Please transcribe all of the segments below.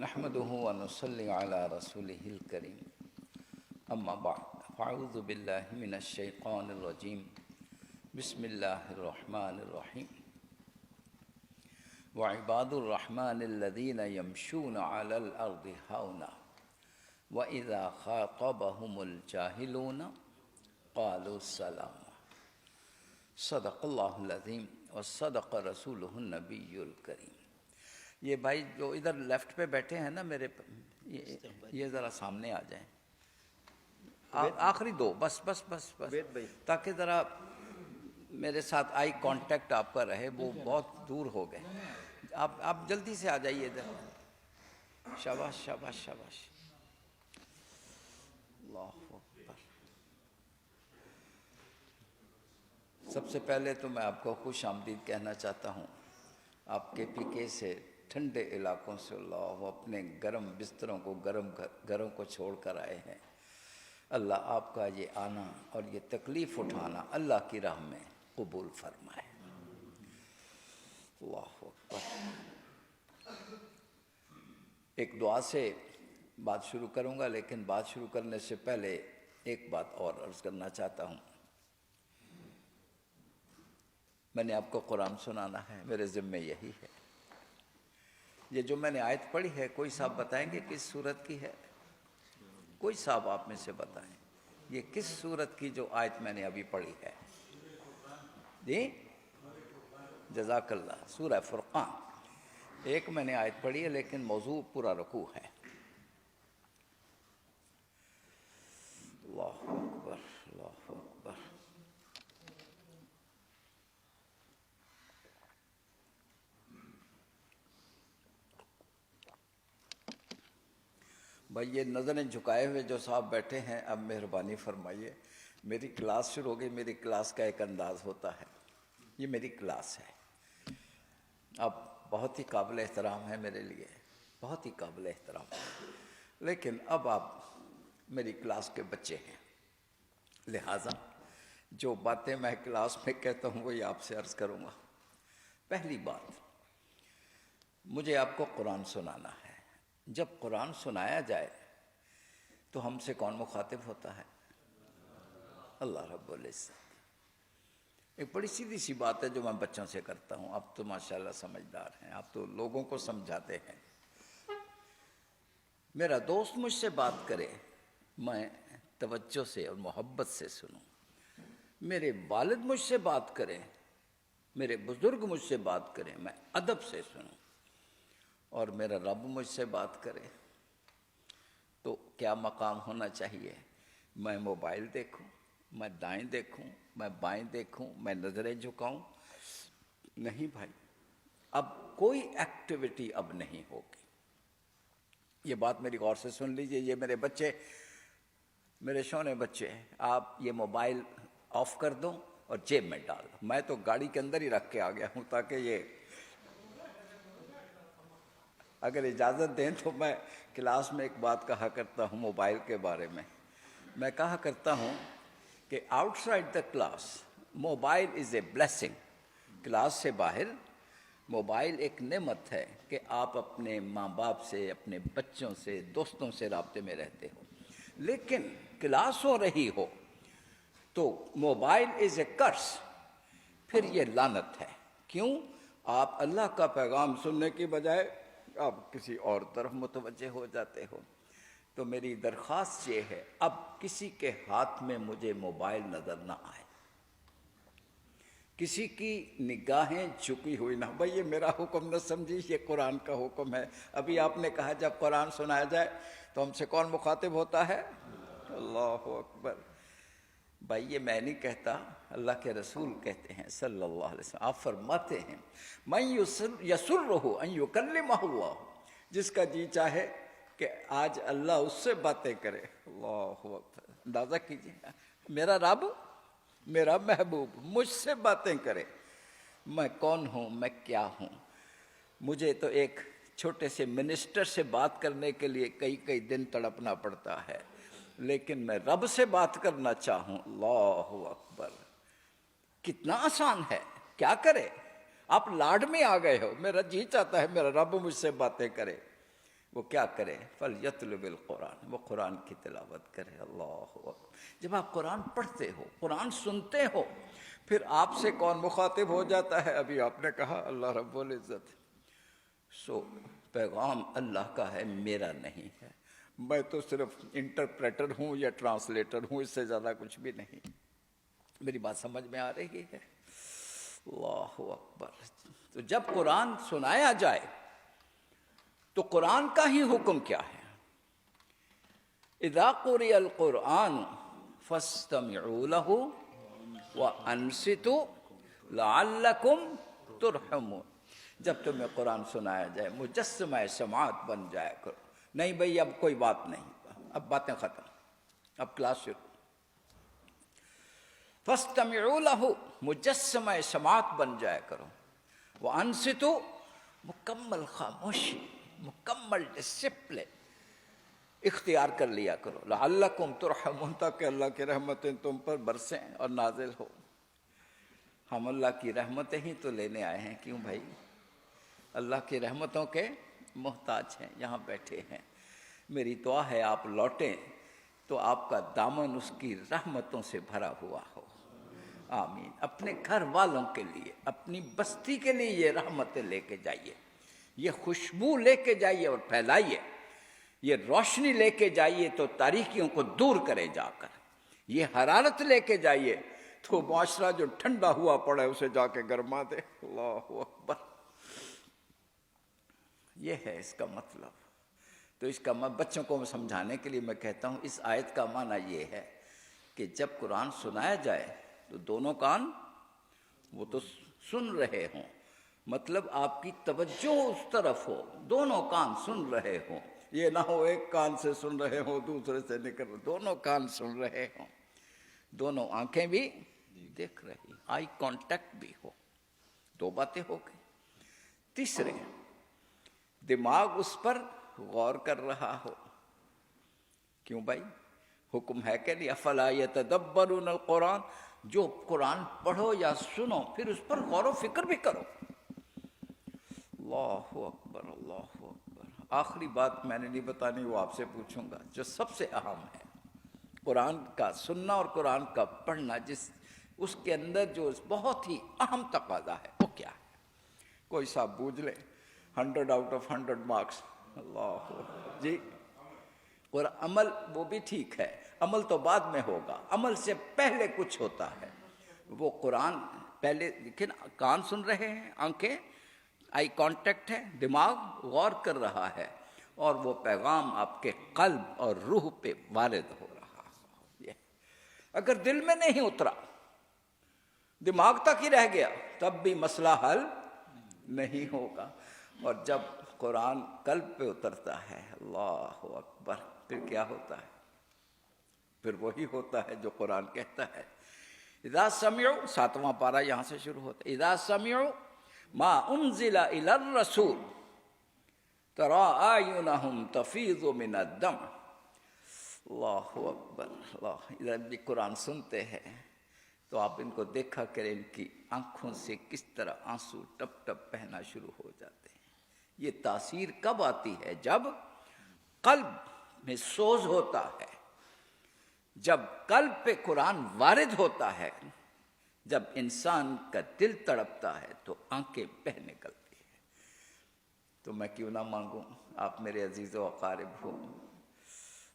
نحمده ونصلي على رسوله الكريم اما بعد فاعوذ بالله من الشيطان الرجيم بسم الله الرحمن الرحيم وعباد الرحمن الذين يمشون على الأرض هونا وإذا خاطبهم الجاهلون قالوا سلاما صدق اللہ العظیم وصدق رسولہ النبی الکریم۔ یہ بھائی جو ادھر لیفٹ پہ بیٹھے ہیں نا میرے یہ ذرا سامنے آ جائیں، آخری دو بس بس بس بس تاکہ ذرا میرے ساتھ آئی کانٹیکٹ آپ کا رہے، وہ بہت دور ہو گئے۔ آپ جلدی سے آ جائیے ادھر، شاباش شاباش شاباش، اللہ اکبر۔ سب سے پہلے تو میں آپ کو خوش آمدید کہنا چاہتا ہوں، آپ کے پی کے سے ٹھنڈے علاقوں سے اللہ اپنے گرم بستروں کو گرم گھروں کو چھوڑ کر آئے ہیں۔ اللہ آپ کا یہ آنا اور یہ تکلیف اٹھانا اللہ کی راہ میں قبول فرمائے۔ اللہ اکبر۔ ایک دعا سے بات شروع کروں گا، لیکن بات شروع کرنے سے پہلے ایک بات اور عرض کرنا چاہتا ہوں۔ میں نے آپ کو قرآن سنانا ہے، میرے ذمے یہی ہے۔ یہ جو میں نے آیت پڑھی ہے، کوئی صاحب بتائیں گے کس سورت کی ہے؟ کوئی صاحب آپ میں سے بتائیں یہ کس سورت کی جو آیت میں نے ابھی پڑھی ہے؟ جی جزاک اللہ، سورہ فرقان۔ ایک میں نے آیت پڑھی ہے لیکن موضوع پورا رکوع ہے۔ اللہ اکبر اللہ اکبر۔ بھائی یہ نظریں جھکائے ہوئے جو صاحب بیٹھے ہیں، اب مہربانی فرمائیے، میری کلاس شروع ہو گئی، میری کلاس کا ایک انداز ہوتا ہے، یہ میری کلاس ہے۔ اب بہت ہی قابل احترام ہے میرے لیے، بہت ہی قابل احترام ہے، لیکن اب آپ میری کلاس کے بچے ہیں، لہٰذا جو باتیں میں کلاس میں کہتا ہوں وہی آپ سے عرض کروں گا۔ پہلی بات، مجھے آپ کو قرآن سنانا ہے۔ جب قرآن سنایا جائے تو ہم سے کون مخاطب ہوتا ہے؟ اللہ رب العزت۔ ایک بڑی سیدھی سی بات ہے جو میں بچوں سے کرتا ہوں، آپ تو ماشاءاللہ سمجھدار ہیں، آپ تو لوگوں کو سمجھاتے ہیں۔ میرا دوست مجھ سے بات کرے، میں توجہ سے اور محبت سے سنوں۔ میرے والد مجھ سے بات کریں، میرے بزرگ مجھ سے بات کریں، میں ادب سے سنوں۔ اور میرا رب مجھ سے بات کرے تو کیا مقام ہونا چاہیے؟ میں موبائل دیکھوں، میں دائیں دیکھوں، میں بائیں دیکھوں، میں نظریں جھکاؤں؟ نہیں بھائی، اب کوئی ایکٹیویٹی اب نہیں ہوگی۔ یہ بات میری غور سے سن لیجئے۔ یہ میرے بچے، میرے شونے بچے ہیں، آپ یہ موبائل آف کر دو اور جیب میں ڈال دو۔ میں تو گاڑی کے اندر ہی رکھ کے آ گیا ہوں تاکہ یہ، اگر اجازت دیں تو میں کلاس میں ایک بات کہا کرتا ہوں موبائل کے بارے میں۔ میں کہا کرتا ہوں کہ out side the class mobile is a blessing. Class سے باہر موبائل ایک نعمت ہے کہ آپ اپنے ماں باپ سے، اپنے بچوں سے، دوستوں سے رابطے میں رہتے ہو، لیکن کلاس ہو رہی ہو تو موبائل از اے کرس، پھر یہ لعنت ہے۔ کیوں؟ آپ اللہ کا پیغام سننے کی بجائے آپ کسی اور طرف متوجہ ہو جاتے ہو۔ تو میری درخواست یہ ہے، اب کسی کے ہاتھ میں مجھے موبائل نظر نہ آئے، کسی کی نگاہیں جھکی ہوئی نہ۔ بھائی یہ میرا حکم نہ سمجھی، یہ قرآن کا حکم ہے۔ ابھی آپ نے کہا جب قرآن سنایا جائے تو ہم سے کون مخاطب ہوتا ہے؟ اللہ اکبر۔ بھائی یہ میں نہیں کہتا، اللہ کے رسول کہتے ہیں صلی اللہ علیہ وسلم۔ آپ فرماتے ہیں من یسرہ ان یکلمہ اللہ، جس کا جی چاہے کہ آج اللہ اس سے باتیں کرے۔ اللہ اکبر۔ اندازہ کیجیے، میرا رب، میرا محبوب مجھ سے باتیں کرے۔ میں کون ہوں، میں کیا ہوں؟ مجھے تو ایک چھوٹے سے منسٹر سے بات کرنے کے لیے کئی دن تڑپنا پڑتا ہے، لیکن میں رب سے بات کرنا چاہوں، اللہ اکبر، کتنا آسان ہے۔ کیا کرے؟ آپ لاڈ میں آ گئے ہو، میرا جی چاہتا ہے میرا رب مجھ سے باتیں کرے۔ وہ کیا کرے؟ فَلْيَتْلُ بِالْقُرْآنِ، وہ قرآن کی تلاوت کرے۔ اللہ اکبر۔ جب آپ قرآن پڑھتے ہو، قرآن سنتے ہو، پھر آپ سے کون مخاطب ہو جاتا ہے؟ ابھی آپ نے کہا اللہ رب العزت۔ سو پیغام اللہ کا ہے، میرا نہیں ہے، میں تو صرف انٹرپریٹر ہوں یا ٹرانسلیٹر ہوں، اس سے زیادہ کچھ بھی نہیں۔ میری بات سمجھ میں آ رہی ہے؟ اللہ اکبر۔ تو جب قرآن سنایا جائے تو قرآن کا ہی حکم کیا ہے؟ اذا قرئ القرآن فاستمعوا له وانصتوا لعلکم ترحمون۔ جب تمہیں قرآن سنایا جائے مجسمہ سماعت بن جائے کرو۔ نہیں بھئی اب کوئی بات نہیں، اب باتیں ختم، اب کلاس شروع۔ فاستمعوا له، مجسمہ سماعت بن جائے کرو۔ وانصتوا، مکمل خاموشی، مکمل ڈسپلن اختیار کر لیا کرو۔ لعلکم ترحمون، تاکہ اللہ کی رحمتیں تم پر برسیں اور نازل ہو۔ ہم اللہ کی رحمتیں ہی تو لینے آئے ہیں، کیوں بھائی؟ اللہ کی رحمتوں کے محتاج ہیں، یہاں بیٹھے ہیں۔ میری دعا ہے آپ لوٹیں تو آپ کا دامن اس کی رحمتوں سے بھرا ہوا ہو۔ آمین۔ اپنے گھر والوں کے لیے، اپنی بستی کے لیے یہ رحمتیں لے کے جائیے، یہ خوشبو لے کے جائیے اور پھیلائیے، یہ روشنی لے کے جائیے تو تاریکیوں کو دور کرے جا کر، یہ حرارت لے کے جائیے تو معاشرہ جو ٹھنڈا ہوا پڑا ہے اسے جا کے گرما دے۔ اللہ اکبر۔ یہ ہے اس کا مطلب۔ تو اس کا بچوں کو سمجھانے کے لیے میں کہتا ہوں، اس آیت کا معنی یہ ہے کہ جب قرآن سنایا جائے تو دونوں کان وہ تو سن رہے ہوں، مطلب آپ کی توجہ اس طرف ہو، دونوں کان سن رہے ہوں، یہ نہ ہو ایک کان سے سن رہے ہوں دوسرے سے نکل رہے، دونوں کان سن رہے ہوں، دونوں آنکھیں بھی دیکھ رہی، آئی کانٹیکٹ بھی ہو۔ دو باتیں ہو گئی۔ تیسرے، دماغ اس پر غور کر رہا ہو۔ کیوں بھائی؟ حکم ہے کہ نہیں؟ افلا یتدبرون القرآن، جو قرآن پڑھو یا سنو پھر اس پر غور و فکر بھی کرو۔ اللہ اکبر، اللہ اکبر۔ آخری بات میں نے نہیں بتانی، وہ آپ سے پوچھوں گا، جو سب سے اہم ہے، قرآن کا سننا اور قرآن کا پڑھنا، اس کے اندر جو بہت ہی اہم تقاضا ہے وہ کیا ہے؟ کوئی صاحب بوجھ لے، 100 آؤٹ آف 100 مارکس۔ اللہ جی، اور عمل وہ بھی ٹھیک ہے، عمل تو بعد میں ہوگا، عمل سے پہلے کچھ ہوتا ہے۔ وہ قرآن پہلے، لیکن کان سن رہے ہیں، آنکھیں آئی کانٹیکٹ ہے، دماغ غور کر رہا ہے، اور وہ پیغام آپ کے قلب اور روح پہ وارد ہو رہا ہے۔ اگر دل میں نہیں اترا، دماغ تک ہی رہ گیا، تب بھی مسئلہ حل نہیں ہوگا۔ اور جب قرآن قلب پہ اترتا ہے، اللہ اکبر، پھر کیا ہوتا ہے؟ پھر وہی ہوتا ہے جو قرآن کہتا ہے۔ اذا سمعوا، 7واں پارہ یہاں سے شروع ہوتا ہے، اذا سمعوا ما انزل الى الرسول ترى اعینہم تفیض من الدمع۔ اللہ اکبر، اللہ۔ ادھر بھی قرآن سنتے ہیں تو آپ ان کو دیکھا کریں، ان کی آنکھوں سے کس طرح آنسو ٹپ ٹپ بہنا شروع ہو جاتے ہیں۔ یہ تاثیر کب آتی ہے؟ جب قلب میں سوز ہوتا ہے، جب قلب پہ قرآن وارد ہوتا ہے، جب انسان کا دل تڑپتا ہے تو آنکھیں بہ نکلتی ہیں۔ تو میں کیوں نہ مانگوں، آپ میرے عزیز و اقارب ہو۔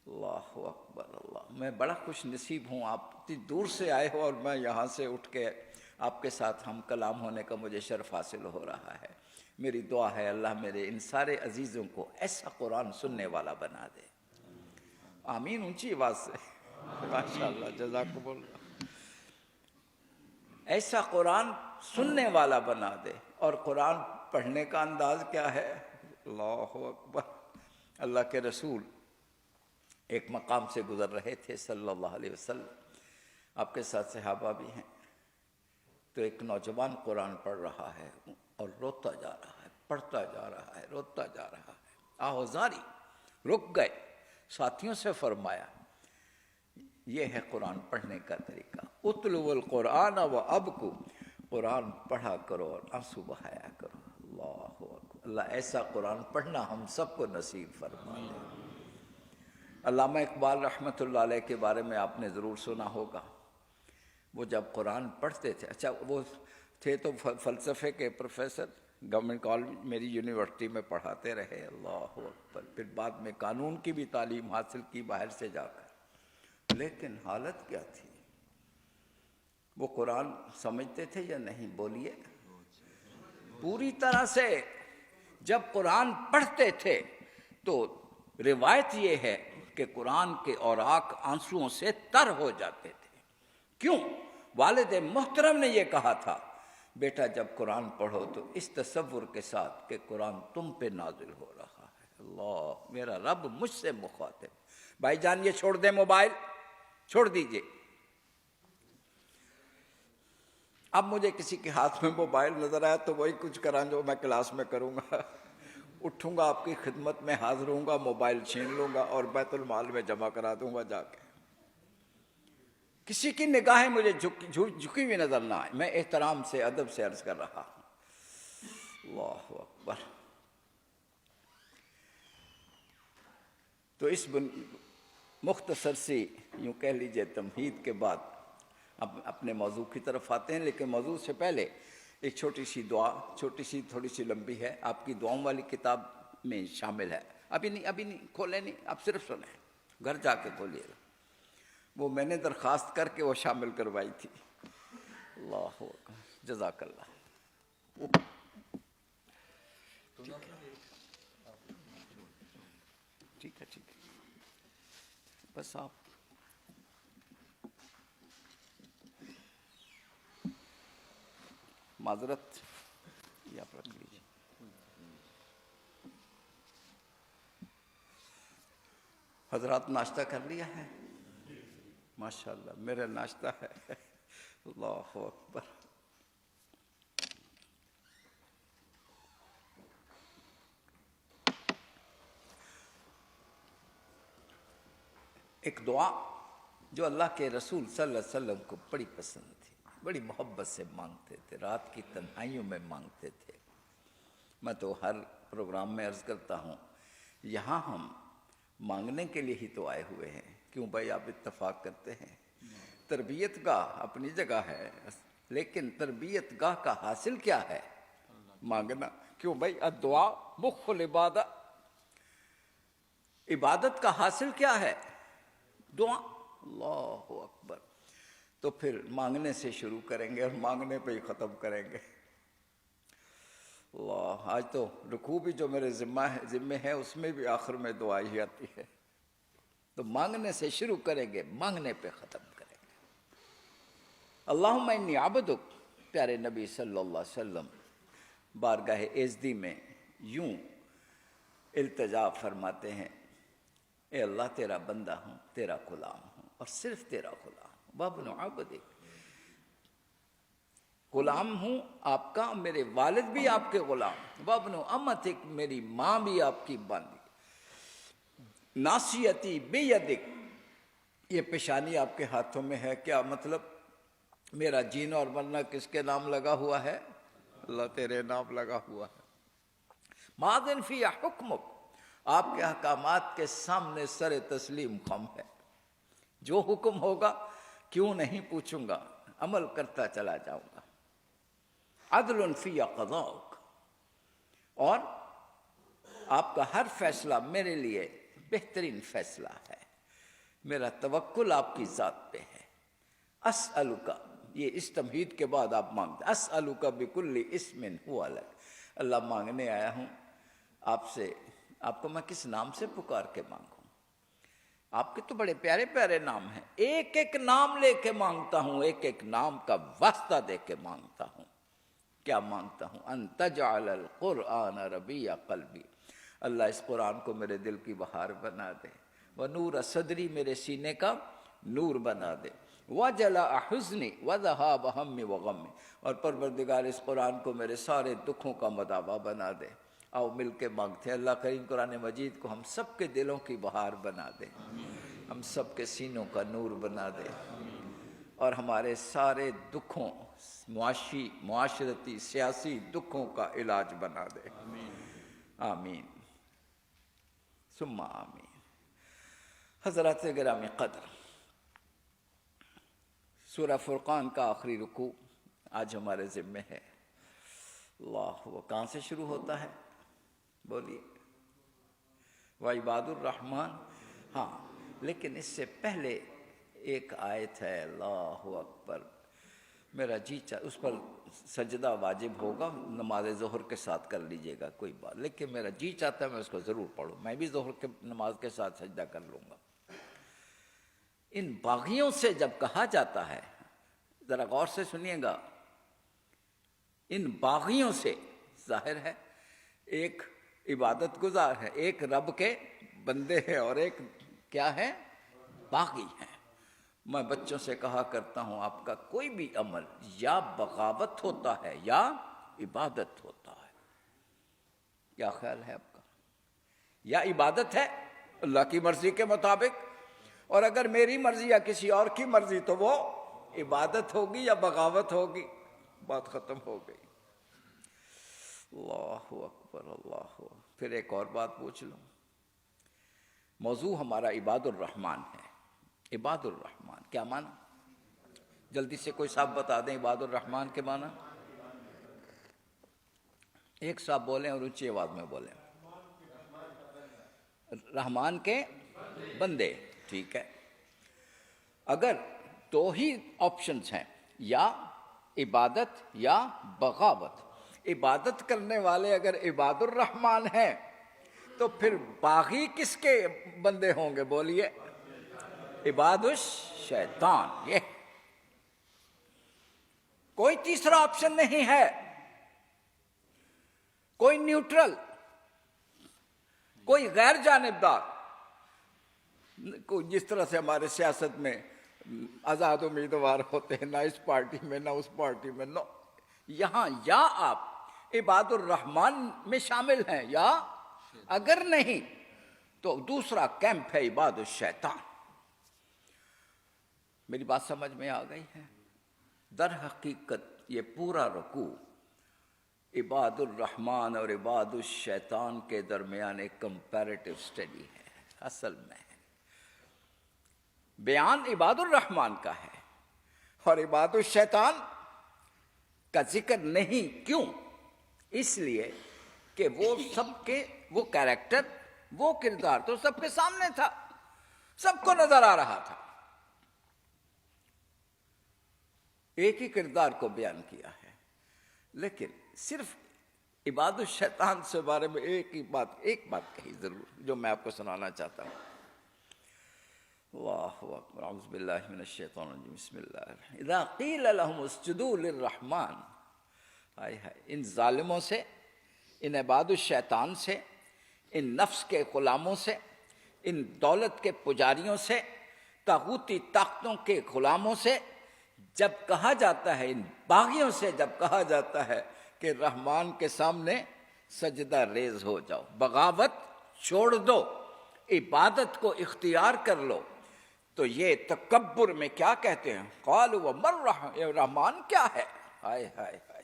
اللہ اکبر، اللہ۔ میں بڑا خوش نصیب ہوں، آپ اتنی دور سے آئے ہو اور میں یہاں سے اٹھ کے آپ کے ساتھ ہم کلام ہونے کا مجھے شرف حاصل ہو رہا ہے۔ میری دعا ہے اللہ میرے ان سارے عزیزوں کو ایسا قرآن سننے والا بنا دے۔ آمین، اونچی آواز سے، ماشاءاللہ، جزاکم اللہ۔ ایسا قرآن سننے والا بنا دے۔ اور قرآن پڑھنے کا انداز کیا ہے؟ اللہ اکبر۔ اللہ کے رسول ایک مقام سے گزر رہے تھے صلی اللہ علیہ وسلم، آپ کے ساتھ صحابہ بھی ہیں، تو ایک نوجوان قرآن پڑھ رہا ہے اور روتا جا رہا ہے، پڑھتا جا رہا ہے، روتا جا رہا ہے۔ آہوزاری، رک گئے، ساتھیوں سے فرمایا، یہ ہے قرآن پڑھنے کا طریقہ، اتلو القرآن وابکو، قرآن پڑھا کرو اور آنسو بہایا کرو۔ اللہ اکبر۔ اللہ ایسا قرآن پڑھنا ہم سب کو نصیب فرما دے۔ علامہ اقبال رحمۃ اللہ علیہ کے بارے میں آپ نے ضرور سنا ہوگا، وہ جب قرآن پڑھتے تھے، اچھا وہ تھے تو فلسفے کے پروفیسر، گورنمنٹ کالج میری یونیورسٹی میں پڑھاتے رہے، اللہ اکبر، پھر بعد میں قانون کی بھی تعلیم حاصل کی باہر سے جا کر، لیکن حالت کیا تھی؟ وہ قرآن سمجھتے تھے یا نہیں؟ بولیے۔ پوری طرح سے جب قرآن پڑھتے تھے تو روایت یہ ہے کہ قرآن کے اوراق آنسوؤں سے تر ہو جاتے تھے۔ کیوں؟ والد محترم نے یہ کہا تھا، بیٹا جب قرآن پڑھو تو اس تصور کے ساتھ کہ قرآن تم پہ نازل ہو رہا ہے، اللہ میرا رب مجھ سے مخاطب۔ بھائی جان یہ چھوڑ دیں، موبائل چھوڑ دیجئے۔ اب مجھے کسی کے ہاتھ میں موبائل نظر آیا تو وہی کچھ کرا جو میں کلاس میں کروں گا، اٹھوں گا آپ کی خدمت میں حاضر ہوں گا، موبائل چھین لوں گا اور بیت المال میں جمع کرا دوں گا جا کے۔ کسی کی نگاہیں مجھے جھکی ہوئی نظر نہ آئے، میں احترام سے ادب سے عرض کر رہا ہوں۔ اللہ اکبر۔ تو اس مختصر سی یوں کہہ لیجئے تمہید کے بعد اب اپنے موضوع کی طرف آتے ہیں، لیکن موضوع سے پہلے ایک چھوٹی سی دعا، چھوٹی سی تھوڑی سی لمبی ہے، آپ کی دعاؤں والی کتاب میں شامل ہے۔ ابھی نہیں کھولے نہیں، آپ صرف سنیں، گھر جا کے کھولیے گا، وہ میں نے درخواست کر کے وہ شامل کروائی تھی۔ اللہ اکبر، جزاک اللہ۔ ٹھیک ہے بس آپ معذرت یہ آپ رکھ لیجیے۔ حضرات ناشتہ کر لیا ہے؟ ماشاءاللہ میرا ناشتہ ہے۔ اللہ اکبر۔ ایک دعا جو اللہ کے رسول صلی اللہ علیہ وسلم کو بڑی پسند تھی، بڑی محبت سے مانگتے تھے، رات کی تنہائیوں میں مانگتے تھے۔ میں تو ہر پروگرام میں عرض کرتا ہوں، یہاں ہم مانگنے کے لیے ہی تو آئے ہوئے ہیں، کیوں بھائی آپ اتفاق کرتے ہیں؟ تربیت گاہ اپنی جگہ ہے، لیکن تربیت گاہ کا حاصل کیا ہے؟ مانگنا۔ کیوں بھائی؟ الدعاء مخ العبادہ، عبادت کا حاصل کیا ہے؟ دعا۔ اللہ اکبر۔ تو پھر مانگنے سے شروع کریں گے اور مانگنے پہ ہی ختم کریں گے۔ اللہ، آج تو رکوع بھی جو میرے ذمہ ہے اس میں بھی آخر میں دعا ہی آتی ہے، تو مانگنے سے شروع کریں گے، مانگنے پہ ختم کریں گے۔ اللہم انی عبدک، پیارے نبی صلی اللہ علیہ وسلم بارگاہ عزتی میں یوں التجا فرماتے ہیں، اے اللہ تیرا بندہ ہوں، تیرا غلام ہوں، اور صرف تیرا غلام ہوں، وابن عبدک، غلام ہوں آپ کا، میرے والد بھی آپ کے غلام، وابن امتک، میری ماں بھی آپ کی باندی، ناصیتی بیدک، یہ پیشانی آپ کے ہاتھوں میں ہے۔ کیا مطلب؟ میرا جینا اور مرنا کس کے نام لگا ہوا ہے؟ اللہ تیرے نام لگا ہوا ہے۔ ماذن فی حکمک، آپ کے احکامات کے سامنے سر تسلیم خم ہے، جو حکم ہوگا کیوں نہیں پوچھوں گا، عمل کرتا چلا جاؤں گا۔ عدل فی قضاءک، اور آپ کا ہر فیصلہ میرے لیے بہترین فیصلہ ہے، میرا توکل آپ کی ذات پہ ہے۔ اسألک، یہ اس تمہید کے بعد آپ مانگتے، اسألک بکل اسم هو لک، اللہ مانگنے آیا ہوں آپ سے، آپ کو میں کس نام سے پکار کے مانگوں؟ آپ کے تو بڑے پیارے پیارے نام ہیں، ایک ایک نام لے کے مانگتا ہوں، ایک ایک نام کا واسطہ دے کے مانگتا ہوں۔ کیا مانگتا ہوں؟ ان تجعل القرآن ربیع قلبی، اللہ اس قرآن کو میرے دل کی بہار بنا دے، ونور صدری، میرے سینے کا نور بنا دے، وجلاء حزنی وذہاب ہمی وغمی، اور پروردگار اس قرآن کو میرے سارے دکھوں کا مداوع بنا دے۔ آؤ مل کے مانگتے ہیں، اللہ کریم قرآن مجید کو ہم سب کے دلوں کی بہار بنا دے، ہم سب کے سینوں کا نور بنا دے، اور ہمارے سارے دکھوں، معاشرتی سیاسی دکھوں کا علاج بنا دے۔ آمین ثم آمین۔ حضرات گرامی قدر، سورہ فرقان کا آخری رکوع آج ہمارے ذمہ ہے۔ اللہ، وہ کہاں سے شروع ہوتا ہے؟ بولیے، وعباد الرحمن۔ ہاں، لیکن اس سے پہلے ایک آیت ہے، اللہ اکبر، میرا جی چاہے اس پر سجدہ واجب ہوگا، نماز ظہر کے ساتھ کر لیجئے گا، کوئی بات، لیکن میرا جی چاہتا ہے میں اس کو ضرور پڑھوں، میں بھی ظہر کے نماز کے ساتھ سجدہ کر لوں گا۔ ان باغیوں سے جب کہا جاتا ہے، ذرا غور سے سنیے گا، ان باغیوں سے ظاہر ہے ایک عبادت گزار ہے، ایک رب کے بندے ہیں، اور ایک کیا ہے؟ باغی ہیں۔ میں بچوں سے کہا کرتا ہوں، آپ کا کوئی بھی عمل یا بغاوت ہوتا ہے یا عبادت ہوتا ہے۔ کیا خیال ہے آپ کا؟ یا عبادت ہے اللہ کی مرضی کے مطابق، اور اگر میری مرضی یا کسی اور کی مرضی تو وہ عبادت ہوگی یا بغاوت ہوگی، بات ختم ہو گئی۔ اللہ اکبر، اللہ اکبر۔ پھر ایک اور بات پوچھ لوں، موضوع ہمارا عباد الرحمن ہے۔ عباد الرحمن کیا معنی؟ جلدی سے کوئی صاحب بتا دیں عباد الرحمن کے معنی۔ ایک صاحب بولیں اور اونچی آواز میں بولیں۔ رحمان کے بندے، ٹھیک ہے۔ اگر دو ہی آپشنز ہیں، یا عبادت یا بغاوت، عبادت کرنے والے اگر عباد الرحمن ہیں تو پھر باغی کس کے بندے ہوں گے؟ بولیے، عباد الشیطان۔ یہ کوئی تیسرا آپشن نہیں ہے، کوئی نیوٹرل، کوئی غیر جانبدار، کوئی جس طرح سے ہمارے سیاست میں آزاد امیدوار ہوتے ہیں، نہ اس پارٹی میں نہ اس پارٹی میں، نو، یہاں یا آپ عباد الرحمن میں شامل ہیں، یا اگر نہیں تو دوسرا کیمپ ہے عباد الشیطان۔ میری بات سمجھ میں آ گئی ہے؟ در حقیقت یہ پورا رکوع عباد الرحمن اور عباد الشیطان کے درمیان ایک کمپیریٹیو اسٹڈی ہے۔ اصل میں بیان عباد الرحمن کا ہے اور عباد الشیطان کا ذکر نہیں۔ کیوں؟ اس لیے کہ وہ سب کے، وہ کیریکٹر، وہ کردار تو سب کے سامنے تھا، سب کو نظر آ رہا تھا، ایک ہی کردار کو بیان کیا ہے۔ لیکن صرف عباد الشیطان سے بارے میں ایک بات کہی ضرور، جو میں آپ کو سنانا چاہتا ہوں۔ اللہ اکبر، اعوذ باللہ من الشیطان الرجیم، بسم اللہ الرحمن الرحیم۔ اذا قیل لهم اسجدوا للرحمن، ان ظالموں سے، ان عباد الشیطان سے، ان نفس کے غلاموں سے، ان دولت کے پجاریوں سے، طاغوتی طاقتوں کے غلاموں سے جب کہا جاتا ہے، ان باغیوں سے جب کہا جاتا ہے کہ رحمان کے سامنے سجدہ ریز ہو جاؤ، بغاوت چھوڑ دو، عبادت کو اختیار کر لو، تو یہ تکبر میں کیا کہتے ہیں؟ قالوا ومن رحمان کیا ہے؟ ہائے ہائے ہائے،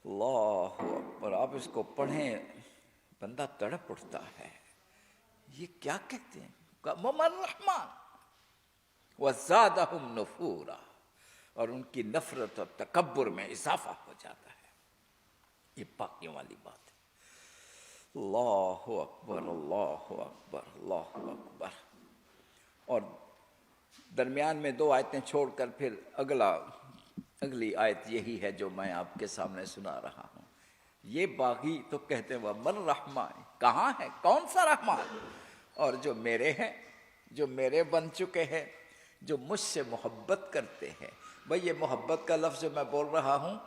اللہ اکبر۔ آپ اس کو پڑھیں، بندہ تڑپ اٹھتا ہے، یہ کیا کہتے ہیں؟ ومن رحمان وزادہم نفورا، اور ان کی نفرت اور تکبر میں اضافہ ہو جاتا ہے۔ یہ باقیوں والی بات ہے۔ اللہ اکبر، اللہ اکبر، اللہ اکبر۔ اور درمیان میں دو آیتیں چھوڑ کر پھر اگلی آیت یہی ہے جو میں آپ کے سامنے سنا رہا ہوں۔ یہ باغی تو کہتے ہیں ومن رحمان، کہاں ہے؟ کون سا رحمان؟ اور جو میرے ہیں، جو میرے بن چکے ہیں، جو مجھ سے محبت کرتے ہیں۔ بھئی یہ محبت کا لفظ میں بول رہا ہوں،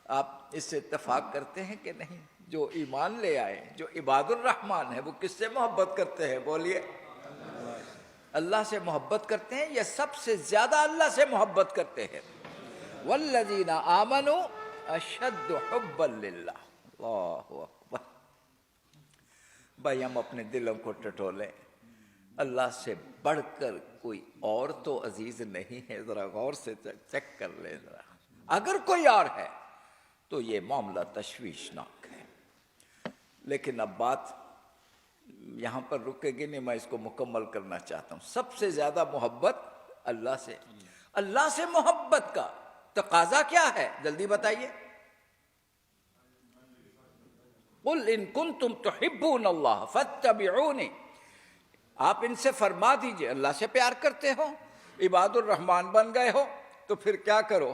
آپ اس سے اتفاق کرتے ہیں کہ نہیں؟ جو ایمان لے آئے، جو عباد الرحمن ہے، وہ کس سے محبت کرتے ہیں؟ بولیے، اللہ سے محبت کرتے ہیں، یا سب سے زیادہ اللہ سے محبت کرتے ہیں؟ والذین آمنوا اشد حبا للہ۔ اللہ اکبر۔ بھائی ہم اپنے دلوں کو ٹٹولیں، اللہ سے بڑھ کر کوئی اور تو عزیز نہیں ہے، ذرا غور سے چیک کر لیں ذرا۔ اگر کوئی اور ہے تو یہ معاملہ تشویشناک ہے۔ لیکن اب بات یہاں پر رکے گی نہیں، میں اس کو مکمل کرنا چاہتا ہوں. سب سے زیادہ محبت اللہ سے. اللہ سے محبت کا تقاضا کیا ہے؟ جلدی بتائیے. قل ان کنتم تحبون اللہ فاتبعونی. آپ ان سے فرما دیجئے اللہ سے پیار کرتے ہو، عباد الرحمن بن گئے ہو، تو پھر کیا کرو؟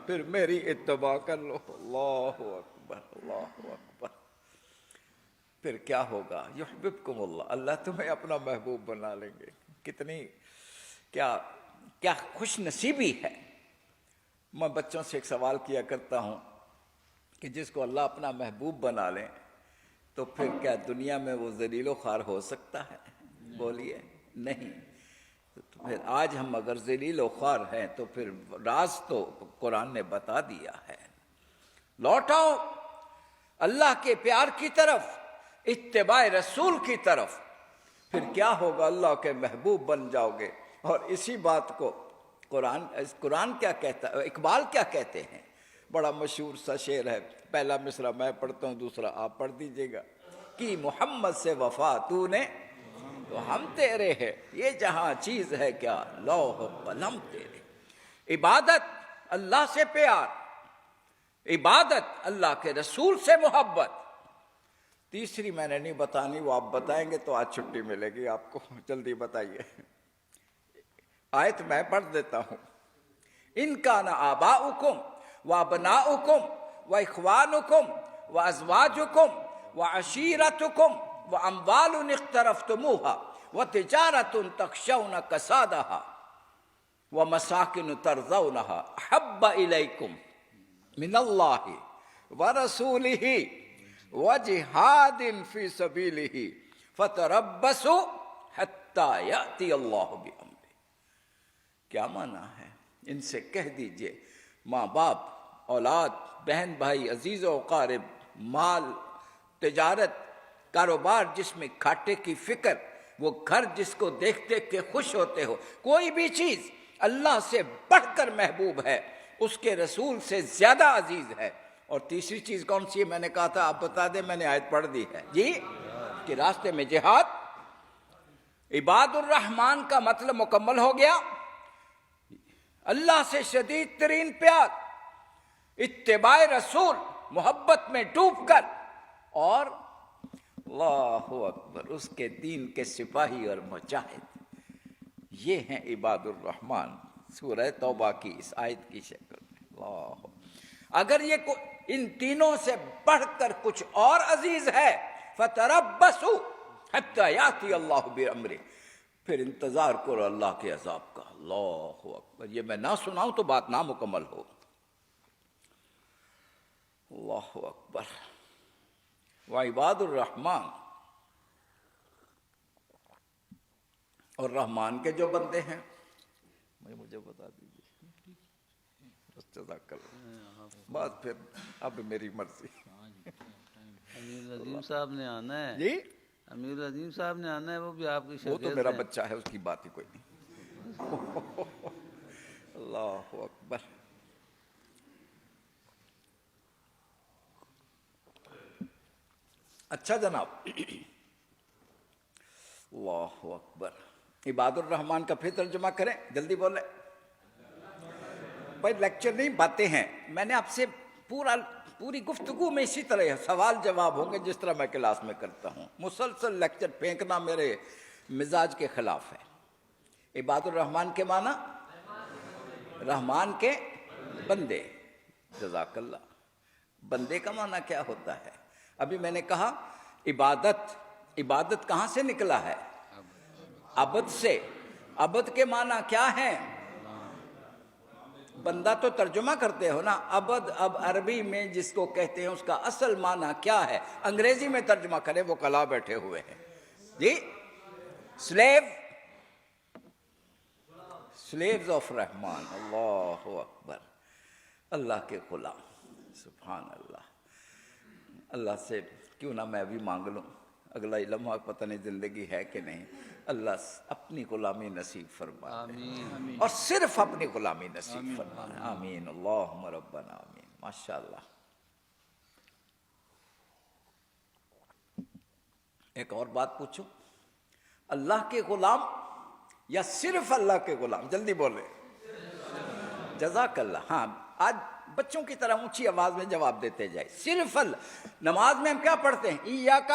پھر میری اتباع کر لو. اللہ اکبر، اللہ اکبر. پھر کیا ہوگا؟ یحببکم اللہ، اللہ تمہیں اپنا محبوب بنا لیں گے. کتنی کیا خوش نصیبی ہے. میں بچوں سے ایک سوال کیا کرتا ہوں کہ جس کو اللہ اپنا محبوب بنا لیں تو پھر کیا دنیا میں وہ ذلیل و خوار ہو سکتا ہے؟ بولیے نہیں. تو پھر آج ہم اگر ذلیل و خوار ہیں تو پھر راز تو قرآن نے بتا دیا ہے. لوٹ آؤ اللہ کے پیار کی طرف، اتباع رسول کی طرف. پھر کیا ہوگا؟ اللہ کے محبوب بن جاؤ گے. اور اسی بات کو قرآن کیا کہتا ہے، اقبال کیا کہتے ہیں؟ بڑا مشہور سا شعر ہے، پہلا مصرع میں پڑھتا ہوں، دوسرا آپ پڑھ دیجئے گا. کہ محمد سے وفا تو نے تو ہم تیرے ہے، یہ جہاں چیز ہے کیا لوح قلم تیرے. عبادت اللہ سے پیار، عبادت اللہ کے رسول سے محبت. تیسری میں نے نہیں بتانی، وہ آپ بتائیں گے تو آج چھٹی ملے گی آپ کو. جلدی بتائیے. آیت میں پڑھ دیتا ہوں. ان کان آباؤکم وابناؤکم واخوانکم وازواجکم وعشیرتکم واموال اقترفتموها وتجارۃ تخشون کسادها ومساکن ترضونها احب الیکم من اللہ ورسولہ وجہاد فی سبیلہ فتربصوا حتی یأتی اللہ بامرہ. کیا معنی ہے؟ ان سے کہہ دیجئے ماں باپ، اولاد، بہن بھائی، عزیز و اقارب، مال، تجارت، کاروبار جس میں گھاٹے کی فکر، وہ گھر جس کو دیکھ دیکھ کے خوش ہوتے ہو، کوئی بھی چیز اللہ سے بڑھ کر محبوب ہے، اس کے رسول سے زیادہ عزیز ہے. اور تیسری چیز کون سی ہے؟ میں نے کہا تھا آپ بتا دیں، میں نے آیت پڑھ دی ہے جی، کہ راستے میں جہاد. عباد الرحمن کا مطلب مکمل ہو گیا. اللہ سے شدید ترین پیار، اتباع رسول، محبت میں ڈوب کر، اور اللہ اکبر اس کے دین کے سپاہی اور مجاہد. یہ ہیں عباد الرحمن سورہ توبہ کی اس آیت کی شکل میں. اللہ، اگر یہ ان تینوں سے بڑھ کر کچھ اور عزیز ہے، فتربصوا حتی یاتی اللہ بامرہ، پھر انتظار کرو اللہ کے عذاب کا. اللہ اکبر. یہ میں نہ سناؤں تو بات نامکمل ہو. اللہ اکبر. وعباد الرحمن، اور رحمان کے جو بندے ہیں، مجھے بتا دیجیے. جزاک اللہ. بات پھر اب میری مرضی. امیر عظیم صاحب نے آنا ہے جی، امیر عظیم صاحب نے آنا ہے، وہ بھی آپ کی وہ تو شاگرد میرا ہیں. بچہ ہے، اس کی بات ہی کوئی نہیں. اللہ اکبر. اچھا جناب، اللہ اکبر. عباد الرحمن کا پھر ترجمہ کریں، جلدی بولیں. بھائی لیکچر نہیں، باتیں ہیں. میں نے آپ سے پوری گفتگو میں اسی طرح سوال جواب ہوں گے جس طرح میں کلاس میں کرتا ہوں. مسلسل لیکچر پھینکنا میرے مزاج کے خلاف ہے. عباد الرحمن کے معنی رحمان کے بندے. جزاک اللہ. بندے کا معنی کیا ہوتا ہے؟ ابھی میں نے کہا عبادت کہاں سے نکلا ہے؟ عبد سے. عبد کے معنی کیا ہیں؟ بندہ تو ترجمہ کرتے ہو نا. عبد اب عربی میں جس کو کہتے ہیں اس کا اصل معنی کیا ہے؟ انگریزی میں ترجمہ کریں، وہ کلا بیٹھے ہوئے ہیں جی. سلیوز آف رحمان. اللہ اکبر. اللہ کے غلام. سبحان اللہ. اللہ سے کیوں نہ میں بھی مانگ لوں، اگلا لمحہ پتہ نہیں زندگی ہے کہ نہیں. اللہ اپنی غلامی نصیب فرمائے، آمین. اور صرف اپنی غلامی نصیب فرمائے. آمین. اللہم ربنا آمین. ماشاء اللہ. ایک اور بات پوچھوں، اللہ کے غلام یا صرف اللہ کے غلام؟ جلدی بولے. جزاک اللہ. ہاں آج بچوں کی طرح اونچی آواز میں جواب دیتے جائے. صرف اللہ. نماز میں ہم کیا پڑھتے ہیں؟ ایاک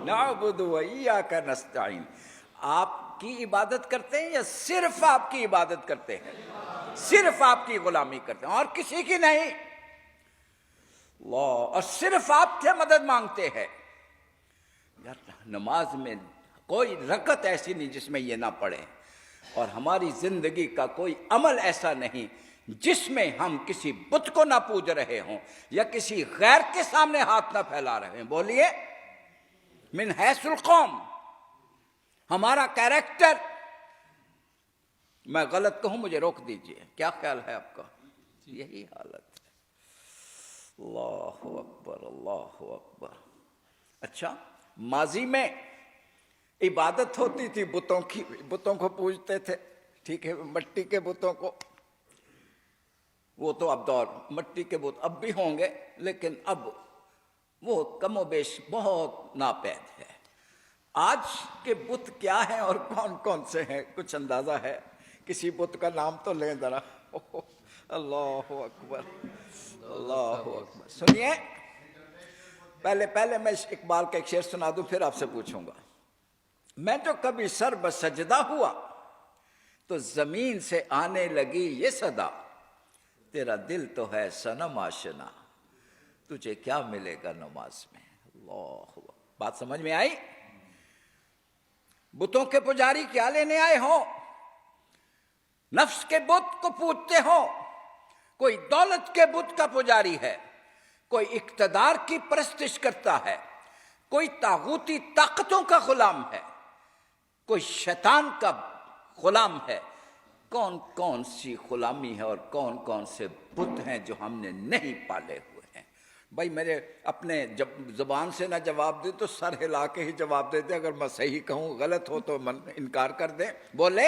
نعبد و ایاک نستعین. آپ کی عبادت کرتے ہیں یا صرف آپ کی عبادت کرتے ہیں؟ صرف آپ کی غلامی کرتے ہیں اور کسی کی نہیں. اللہ. اور صرف آپ سے مدد مانگتے ہیں. یار نماز میں کوئی رکعت ایسی نہیں جس میں یہ نہ پڑھے، اور ہماری زندگی کا کوئی عمل ایسا نہیں جس میں ہم کسی بت کو نہ پوج رہے ہوں یا کسی غیر کے سامنے ہاتھ نہ پھیلا رہے ہیں. بولیے. من حیث القوم، ہمارا کیریکٹر. میں غلط کہوں مجھے روک دیجئے. کیا خیال ہے آپ کا؟ یہی حالت ہے. اللہ اکبر اللہ اکبر. اچھا، ماضی میں عبادت ہوتی تھی بتوں کی، بتوں کو پوجتے تھے، ٹھیک ہے، مٹی کے بتوں کو. وہ تو اب دور مٹی کے بت اب بھی ہوں گے، لیکن اب وہ کم و بیش بہت ناپید ہے. آج کے بت کیا ہیں اور کون کون سے ہیں؟ کچھ اندازہ ہے؟ کسی بت کا نام تو لیں ذرا. اللہ اکبر اللہ اکبر. سنیے، پہلے میں اقبال کا ایک شعر سنا دوں پھر آپ سے پوچھوں گا. میں تو کبھی سر بسجدہ ہوا تو زمین سے آنے لگی یہ صدا، تیرا دل تو ہے صنم آشنا، تجھے کیا ملے گا نماز میں. اللہ. بات سمجھ میں آئی؟ بتوں کے پجاری کیا لینے آئے ہوں؟ نفس کے بت کو پوجتے ہوں. کوئی دولت کے بت کا پجاری ہے، کوئی اقتدار کی پرستش کرتا ہے، کوئی طاغوتی طاقتوں کا غلام ہے، کوئی شیطان کا غلام ہے. کون کون سی غلامی ہے اور کون کون سے بت ہیں جو ہم نے نہیں پالے ہوئے ہیں. بھائی میرے اپنے جب زبان سے نہ جواب دے تو سر ہلا کے ہی جواب دے دے. اگر میں صحیح کہوں غلط ہو تو انکار کر دیں. بولے.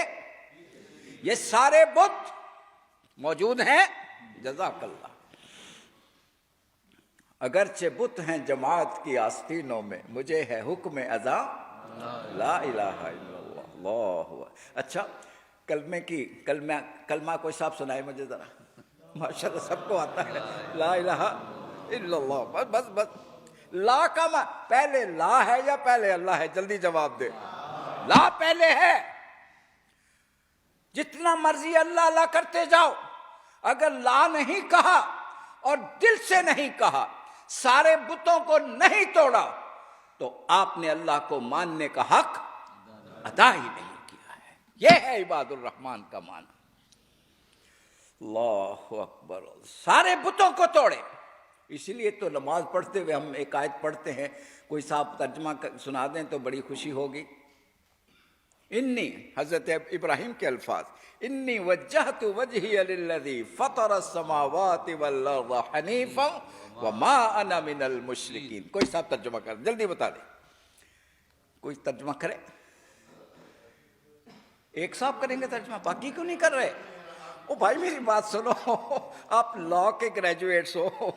یہ سارے بت موجود ہیں. جزاک اللہ. اگرچہ بت ہیں جماعت کی آستینوں میں، مجھے ہے حکم اذا لا الہ الا اللہ. اللہ. اچھا، کلمہ کوئی صاحب سنائے مجھے ذرا. ماشاءاللہ سب کو آتا ہے. لا الہ الا اللہ. بس بس. لا کا پہلے لا ہے یا پہلے اللہ ہے؟ جلدی جواب دے. لا پہلے ہے. جتنا مرضی اللہ اللہ کرتے جاؤ، اگر لا نہیں کہا اور دل سے نہیں کہا، سارے بتوں کو نہیں توڑا، تو آپ نے اللہ کو ماننے کا حق ادا ہی نہیں کیا ہے. یہ ہے عباد الرحمن کا معنی. اللہ اکبر. سارے بتوں کو توڑے. اسی لیے تو نماز پڑھتے ہوئے ہم ایک آیت پڑھتے ہیں، کوئی صاحب ترجمہ سنا دیں تو بڑی خوشی ہوگی. انی، حضرت ابراہیم کے الفاظ، انی وجہت وجہی للذی فطر السماوات والارض حنیفا وما انا من المشرکین. کوئی صاحب ترجمہ کر، جلدی بتا دیں. کوئی ترجمہ کرے؟ ایک صاحب کریں گے ترجمہ، باقی کیوں نہیں کر رہے؟ او بھائی میری بات سنو، آپ لا کے گریجویٹس ہو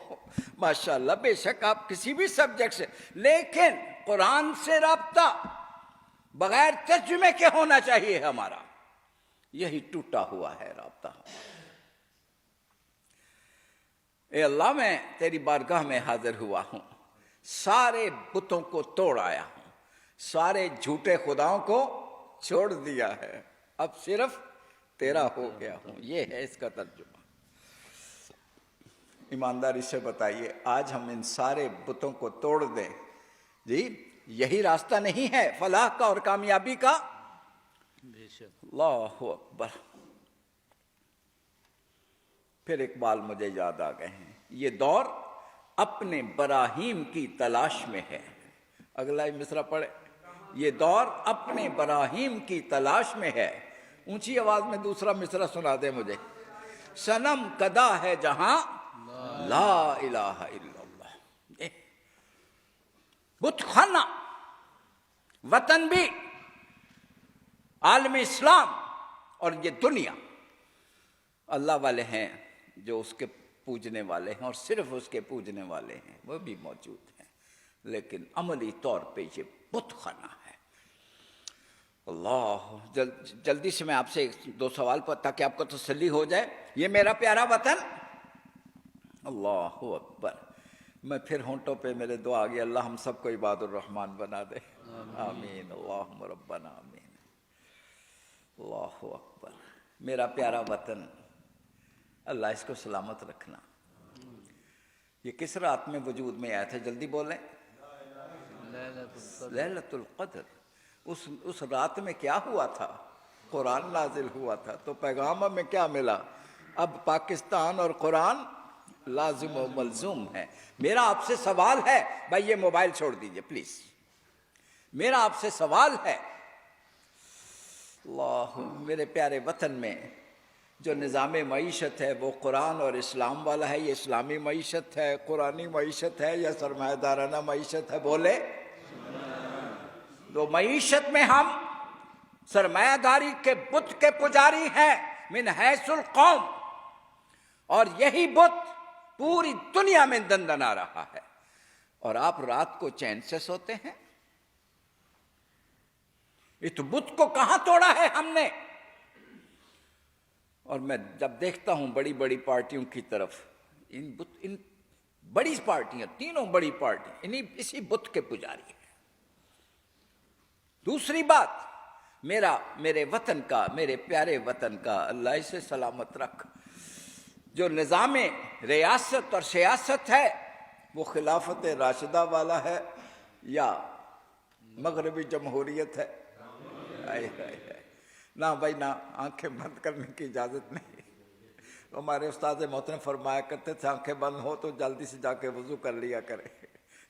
ماشاءاللہ، بے شک آپ کسی بھی سبجیکٹ سے، لیکن قرآن سے رابطہ بغیر ترجمے کے ہونا چاہیے ہمارا. یہی ٹوٹا ہوا ہے رابطہ. اے اللہ، میں تیری بارگاہ میں حاضر ہوا ہوں، سارے بتوں کو توڑ آیا ہوں، سارے جھوٹے خداؤں کو چھوڑ دیا ہے، اب صرف تیرا ہو گیا ہوں. یہ ہے اس کا ترجمہ. ایمانداری سے بتائیے، آج ہم ان سارے بتوں کو توڑ دیں، جی یہی راستہ نہیں ہے فلاح کا اور کامیابی کا؟ اللہ اکبر. پھر اقبال مجھے یاد آ گئے ہیں. یہ دور اپنے براہیم کی تلاش میں ہے. اگلا مصرع پڑھے. یہ دور اپنے براہیم کی تلاش میں ہے. اونچی آواز میں دوسرا مصرع سنا دے مجھے. صنم کدا ہے جہاں لا الہ الا اللہ. بت خانہ وطن بھی، عالم اسلام اور یہ دنیا اللہ والے ہیں جو اس کے پوجنے والے ہیں اور صرف اس کے پوجنے والے ہیں، وہ بھی موجود ہیں. لیکن عملی طور پہ یہ بت خانہ ہے۔ اللہ، جلدی سے میں آپ سے 2 سوال پر تاکہ آپ کو تسلی ہو جائے۔ یہ میرا پیارا وطن، اللہ اکبر، میں پھر ہونٹوں پہ میرے دعا آ گئی، اللہ ہم سب کو عباد الرحمن بنا دے، آمین، اللہم ربنا آمین۔ اللہ اکبر، میرا پیارا وطن، اللہ اس کو سلامت رکھنا۔ یہ کس رات میں وجود میں آیا تھا؟ جلدی بولیں۔ لیلۃ القدر۔ اس رات میں کیا ہوا تھا؟ قرآن نازل ہوا تھا۔ تو پیغام میں کیا ملا؟ اب پاکستان اور قرآن لازم و ملزوم ہے۔ میرا آپ سے سوال ہے، بھائی یہ موبائل چھوڑ دیجئے پلیز، میرا آپ سے سوال ہے، اللہ، میرے پیارے وطن میں جو نظام معیشت ہے وہ قرآن اور اسلام والا ہے؟ یہ اسلامی معیشت ہے، قرآنی معیشت ہے، یا سرمایہ دارانہ معیشت ہے؟ بولے۔ تو معیشت میں ہم سرمایہ داری کے بت کے پجاری ہیں من حیث القوم، اور یہی بت پوری دنیا میں دندنا رہا ہے، اور آپ رات کو چین سے سوتے ہیں؟ اس بت کو کہاں توڑا ہے ہم نے؟ اور میں جب دیکھتا ہوں بڑی بڑی پارٹیوں کی طرف، ان بڑی پارٹیاں، تینوں بڑی پارٹی اسی بت کے پجاری ہیں۔ دوسری بات، میرے وطن کا، میرے پیارے وطن کا اللہ اسے سلامت رکھ، جو نظام ریاست اور سیاست ہے وہ خلافت راشدہ والا ہے یا مغربی جمہوریت ہے؟ نہ بھائی نہ، آنکھیں بند کرنے کی اجازت نہیں۔ ہمارے استاد محترم فرمایا کرتے تھے آنکھیں بند ہو تو جلدی سے جا کے وضو کر لیا کرے،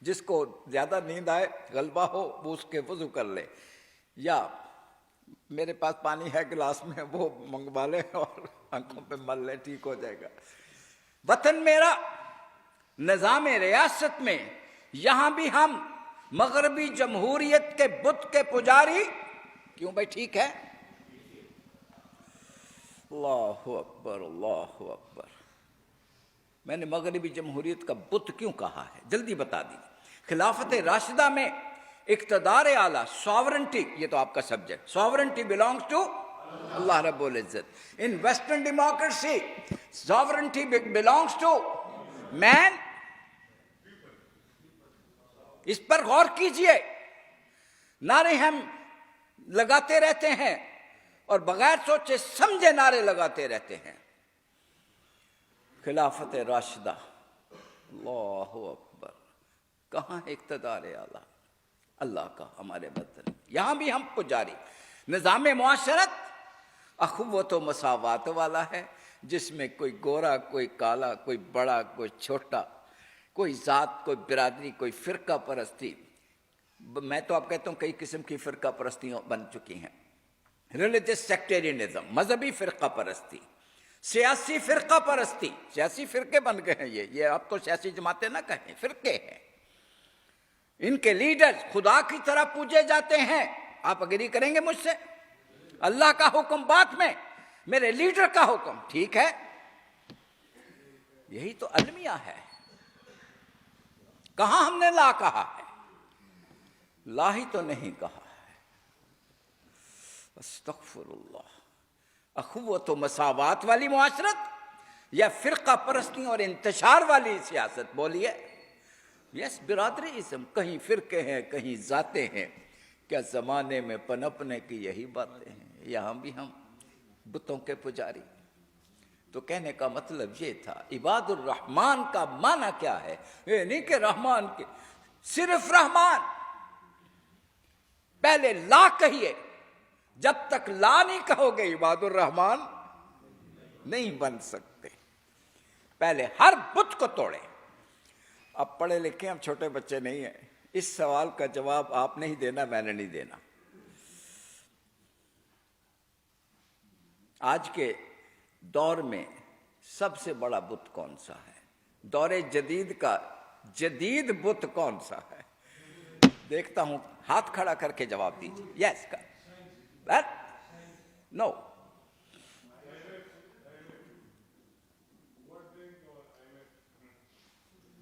جس کو زیادہ نیند آئے، غلبہ ہو، وہ اس کے وضو کر لے، یا میرے پاس پانی ہے گلاس میں، وہ منگوا لے اور آنکھوں پہ مل لے، ٹھیک ہو جائے گا۔ وطن میرا، نظام ریاست میں یہاں بھی ہم مغربی جمہوریت کے بت کے پجاری کیوں بھائی؟ ٹھیک ہے؟ اللہ اکبر، اللہ اکبر۔ میں نے مغربی جمہوریت کا بت کیوں کہا ہے؟ جلدی بتا دیجیے۔ خلافت راشدہ میں اقتدار اعلیٰ، ساورنٹی، یہ تو آپ کا سبجیکٹ، ساورنٹی belongs to اللہ رب العزت۔ In western democracy sovereignty belongs to مین۔ اس پر غور کیجئے۔ نعرے ہم لگاتے رہتے ہیں اور بغیر سوچے سمجھے نعرے لگاتے رہتے ہیں۔ خلافت راشدہ، اللہ اکبر، کہاں اقتدار اعلیٰ اللہ کا ہمارے وطن؟ یہاں بھی ہم پجاری۔ نظام معاشرت اخوت و مساوات والا ہے، جس میں کوئی گورا، کوئی کالا، کوئی بڑا، کوئی چھوٹا، کوئی ذات، کوئی برادری، کوئی فرقہ پرستی۔ میں تو آپ کہتا ہوں کئی قسم کی فرقہ پرستیاں بن چکی ہیں۔ ریلیجس سیکٹیرینزم، مذہبی فرقہ پرستی، سیاسی فرقہ پرستی، سیاسی فرقے بن گئے ہیں۔ یہ آپ کو سیاسی جماعتیں نہ کہیں، فرقے ہیں۔ ان کے لیڈرز خدا کی طرح پوجے جاتے ہیں۔ آپ اگری کریں گے مجھ سے؟ اللہ کا حکم بات میں، میرے لیڈر کا حکم، ٹھیک ہے؟ یہی تو المیہ ہے۔ کہاں ہم نے لا کہا ہے؟ لا ہی تو نہیں کہا ہے۔ استغفر اللہ۔ اخوت و مساوات والی معاشرت یا فرقہ پرستی اور انتشار والی سیاست؟ بولیے۔ یس، برادریزم، کہیں فرقے ہیں، کہیں ذاتیں ہیں۔ کیا زمانے میں پنپنے کی یہی باتیں ہیں؟ یہاں بھی ہم بتوں کے پجاری۔ تو کہنے کا مطلب یہ تھا، عباد الرحمن کا معنی کیا ہے؟ یہ نہیں کہ رحمان کے، صرف رحمان۔ پہلے لا کہیے، جب تک لا نہیں کہو گے عباد الرحمن نہیں بن سکتے۔ پہلے ہر بت کو توڑے۔ اب پڑھے لکھے، ہم چھوٹے بچے نہیں ہیں، اس سوال کا جواب آپ نہیں دینا، میں نے نہیں دینا۔ آج کے دور میں سب سے بڑا بت کون سا ہے؟ دور جدید کا جدید بت کون سا ہے؟ دیکھتا ہوں، ہاتھ کھڑا کر کے جواب دیجیے۔ یس کا نو۔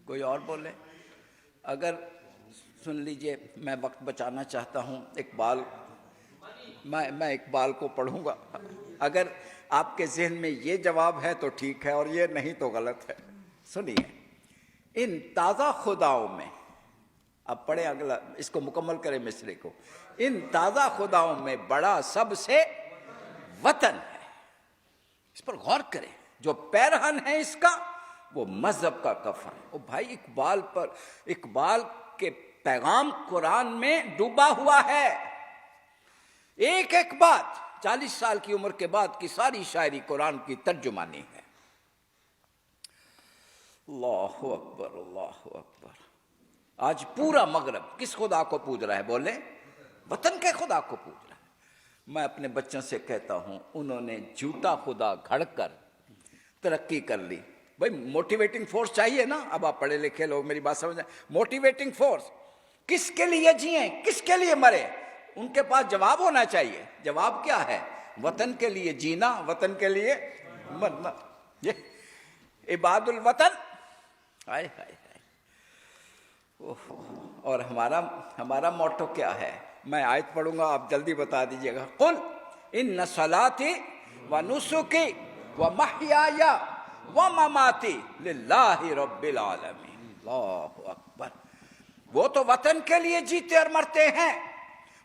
کوئی اور بولے؟ اگر سن لیجئے، میں وقت بچانا چاہتا ہوں. اقبال، میں اقبال کو پڑھوں گا. اگر آپ کے ذہن میں یہ جواب ہے تو ٹھیک ہے، اور یہ نہیں تو غلط ہے. سنیے، ان تازہ خداؤں میں، اب پڑھیں اگلا، اس کو مکمل کریں مصرے کو. ان تازہ خداؤں میں بڑا سب سے وطن ہے. اس پر غور کریں. جو پیرہن ہے اس کا، وہ مذہب کا کفن. او بھائی، اقبال کے پیغام قرآن میں ڈوبا ہوا ہے. ایک ایک بات 40 سال کی عمر کے بعد کی ساری شاعری قرآن کی ترجمانی ہے. اللہ اکبر، اللہ اکبر. آج پورا مغرب کس خدا کو پوج رہا ہے؟ بولے، وطن کے خدا کو پوج رہا ہے. میں اپنے بچوں سے کہتا ہوں، انہوں نے جھوٹا خدا گھڑ کر ترقی کر لی. بھائی موٹیویٹنگ فورس چاہیے نا. اب آپ پڑھے لکھے لوگ میری بات سمجھیں. موٹیویٹنگ فورس، کس کے لیے جئیں، کس کے لیے مرے؟ ان کے پاس جواب ہونا چاہیے. جواب کیا ہے؟ وطن کے لیے جینا، وطن کے لیے مرنا. یہ عباد الوطن. ہائے ہائے ہائے. اور ہمارا موٹو کیا ہے؟ میں آیت پڑھوں گا، آپ جلدی بتا دیجئے گا. قل ان صلاتی و نسکی و محیای و مماتی للہ رب العالمین. اللہ اکبر. وہ تو وطن کے لیے جیتے اور مرتے ہیں،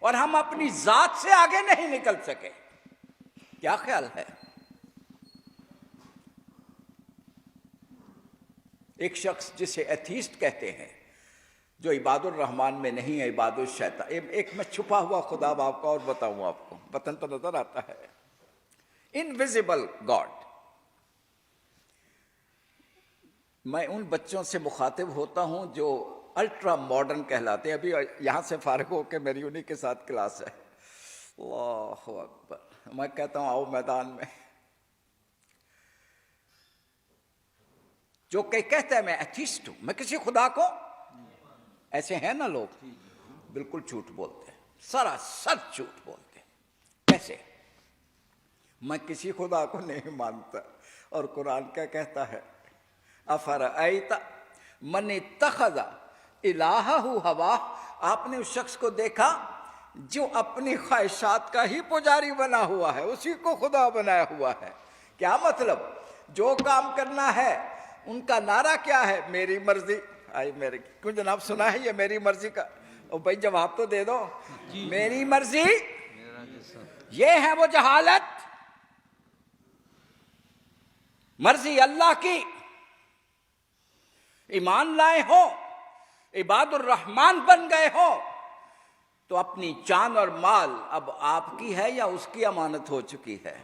اور ہم اپنی ذات سے آگے نہیں نکل سکے. کیا خیال ہے؟ ایک شخص جسے ایتھیسٹ کہتے ہیں، جو عباد الرحمن میں نہیں ہے، عباد الشیطان. ایک میں چھپا ہوا خدا آپ کا اور بتاؤں آپ کو. وطن تو نظر آتا ہے، انویزیبل گاڈ. میں ان بچوں سے مخاطب ہوتا ہوں جو الٹرا ماڈرن کہلاتے ہیں. ابھی یہاں سے فارغ ہو کے میری انہی کے ساتھ کلاس ہے. اللہ اکبر. میں کہتا ہوں آؤ میدان میں. جو کہتا ہے میں ایتھیسٹ ہوں، میں کسی خدا کو، ایسے ہیں نا لوگ، بالکل جھوٹ بولتے ہیں، سراسر جھوٹ بولتے ہیں. کیسے؟ میں کسی خدا کو نہیں مانتا. اور قرآن کیا کہتا ہے؟ افرأیت من اتخذ الہہ ہواہ. آپ نے اس شخص کو دیکھا جو اپنی خواہشات کا ہی پجاری بنا ہوا ہے، اسی کو خدا بنایا ہوا ہے. کیا مطلب؟ جو کام کرنا ہے ان کا نعرہ کیا ہے؟ میری مرضی. میرے کیوں جناب سنا ہے یہ میری مرضی کا؟ او بھائی جواب تو دے دو. میری مرضی، یہ ہے وہ جہالت. مرضی اللہ کی. ایمان لائے ہو، عباد الرحمن بن گئے ہو، تو اپنی جان اور مال اب آپ کی ہے یا اس کی امانت ہو چکی ہے؟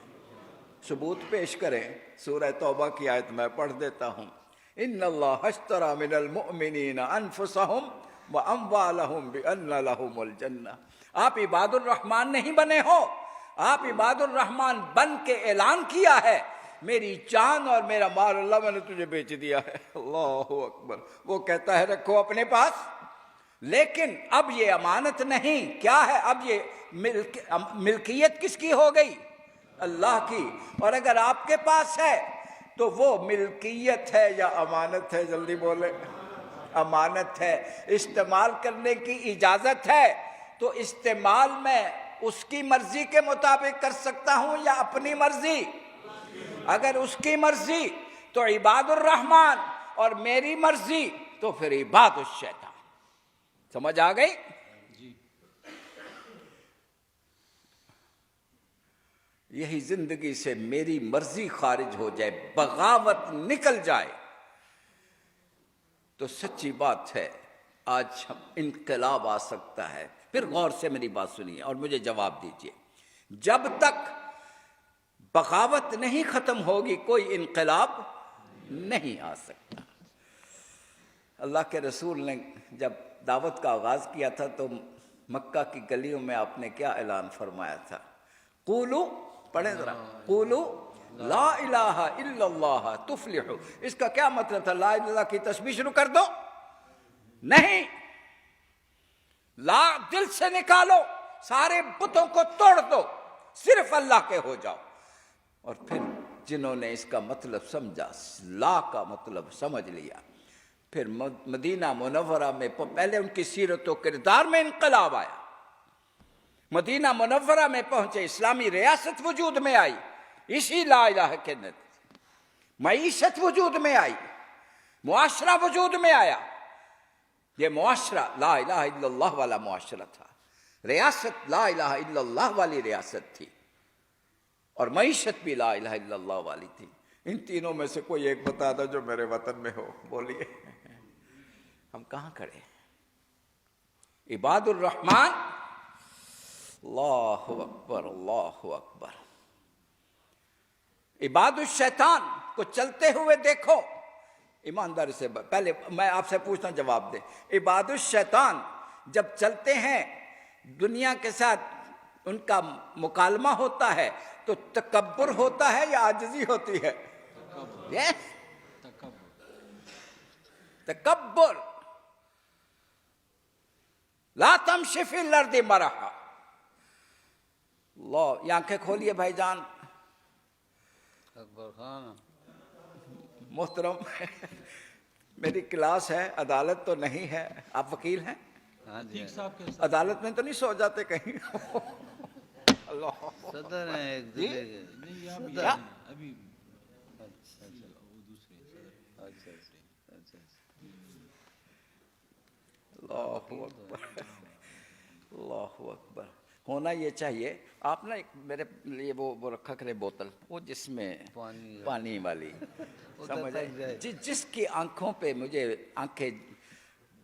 ثبوت پیش کریں. سورہ توبہ کی آیت میں پڑھ دیتا ہوں. ان اللہ اشتری من المؤمنین انفسہم واموالہم بان لہم الجنہ. آپ عباد الرحمن نہیں بنے ہو، آپ عباد الرحمن بن کے اعلان کیا ہے، میری جان اور میرا مال اللہ میں نے تجھے بیچ دیا ہے. اللہ اکبر. وہ کہتا ہے رکھو اپنے پاس، لیکن اب یہ امانت نہیں. کیا ہے اب؟ یہ ملکیت کس کی ہو گئی؟ اللہ کی. اور اگر آپ کے پاس ہے تو وہ ملکیت ہے یا امانت ہے؟ جلدی بولے. امانت ہے. استعمال کرنے کی اجازت ہے، تو استعمال میں اس کی مرضی کے مطابق کر سکتا ہوں یا اپنی مرضی؟ اگر اس کی مرضی تو عباد الرحمن، اور میری مرضی تو پھر عباد الشیطان. سمجھ آ گئی؟ یہی زندگی سے میری مرضی خارج ہو جائے، بغاوت نکل جائے، تو سچی بات ہے آج انقلاب آ سکتا ہے. پھر غور سے میری بات سنیے اور مجھے جواب دیجیے. جب تک بغاوت نہیں ختم ہوگی کوئی انقلاب نہیں آ سکتا. اللہ کے رسول نے جب دعوت کا آغاز کیا تھا تو مکہ کی گلیوں میں آپ نے کیا اعلان فرمایا تھا؟ قولو، پڑھیں ذرا، قولو لا الہ الا اللہ تفلحو. اس کا کیا مطلب تھا؟ لا الہ الا اللہ کی تسبیح شروع کر دو؟ نہیں، لا دل سے نکالو، سارے بتوں کو توڑ دو، صرف اللہ کے ہو جاؤ. اور پھر جنہوں نے اس کا مطلب سمجھا، لا کا مطلب سمجھ لیا، پھر مدینہ منورہ میں پہلے ان کی سیرت و کردار میں انقلاب آیا. مدینہ منورہ میں پہنچے، اسلامی ریاست وجود میں آئی اسی لا الہ کے نتیجے. معیشت وجود میں آئی، معاشرہ وجود میں آیا. یہ معاشرہ لا الہ الا اللہ والا معاشرہ تھا، ریاست لا الہ الا اللہ والی ریاست تھی، اور معیشت بھی لا الہ الا اللہ والی تھی. ان تینوں میں سے کوئی ایک بتا دو جو میرے وطن میں ہو، بولیے. ہم کہاں کھڑے؟ عباد الرحمن، اللہ اکبر اللہ اکبر. عباد الشیطان کو چلتے ہوئے دیکھو. ایمانداری سے پہلے میں آپ سے پوچھتا ہوں، جواب دیں. عباد الشیطان جب چلتے ہیں دنیا کے ساتھ ان کا مکالمہ ہوتا ہے تو تکبر ہوتا ہے یا عاجزی ہوتی ہے؟ تکبر. لا تمشی فی الارض مرحا. اللہ، یہ آنکھیں کھولیے بھائی جان. اکبر خان محترم، میری کلاس ہے، عدالت تو نہیں ہے. آپ وکیل ہیں؟ ہاں جی، عدالت میں تو نہیں سو جاتے کہیں؟ اللہ، صدر ہیں ایک جی؟ ضلع کے. کیا؟ اچھا اچھا اچھا. اللہ اکبر اللہ اکبر. ہونا یہ چاہیے. آپ نا ایک میرے لیے وہ رکھا کرے بوتل، وہ جس میں پانی والی، سمجھ آئے؟ جس کی آنکھوں پہ مجھے آنکھیں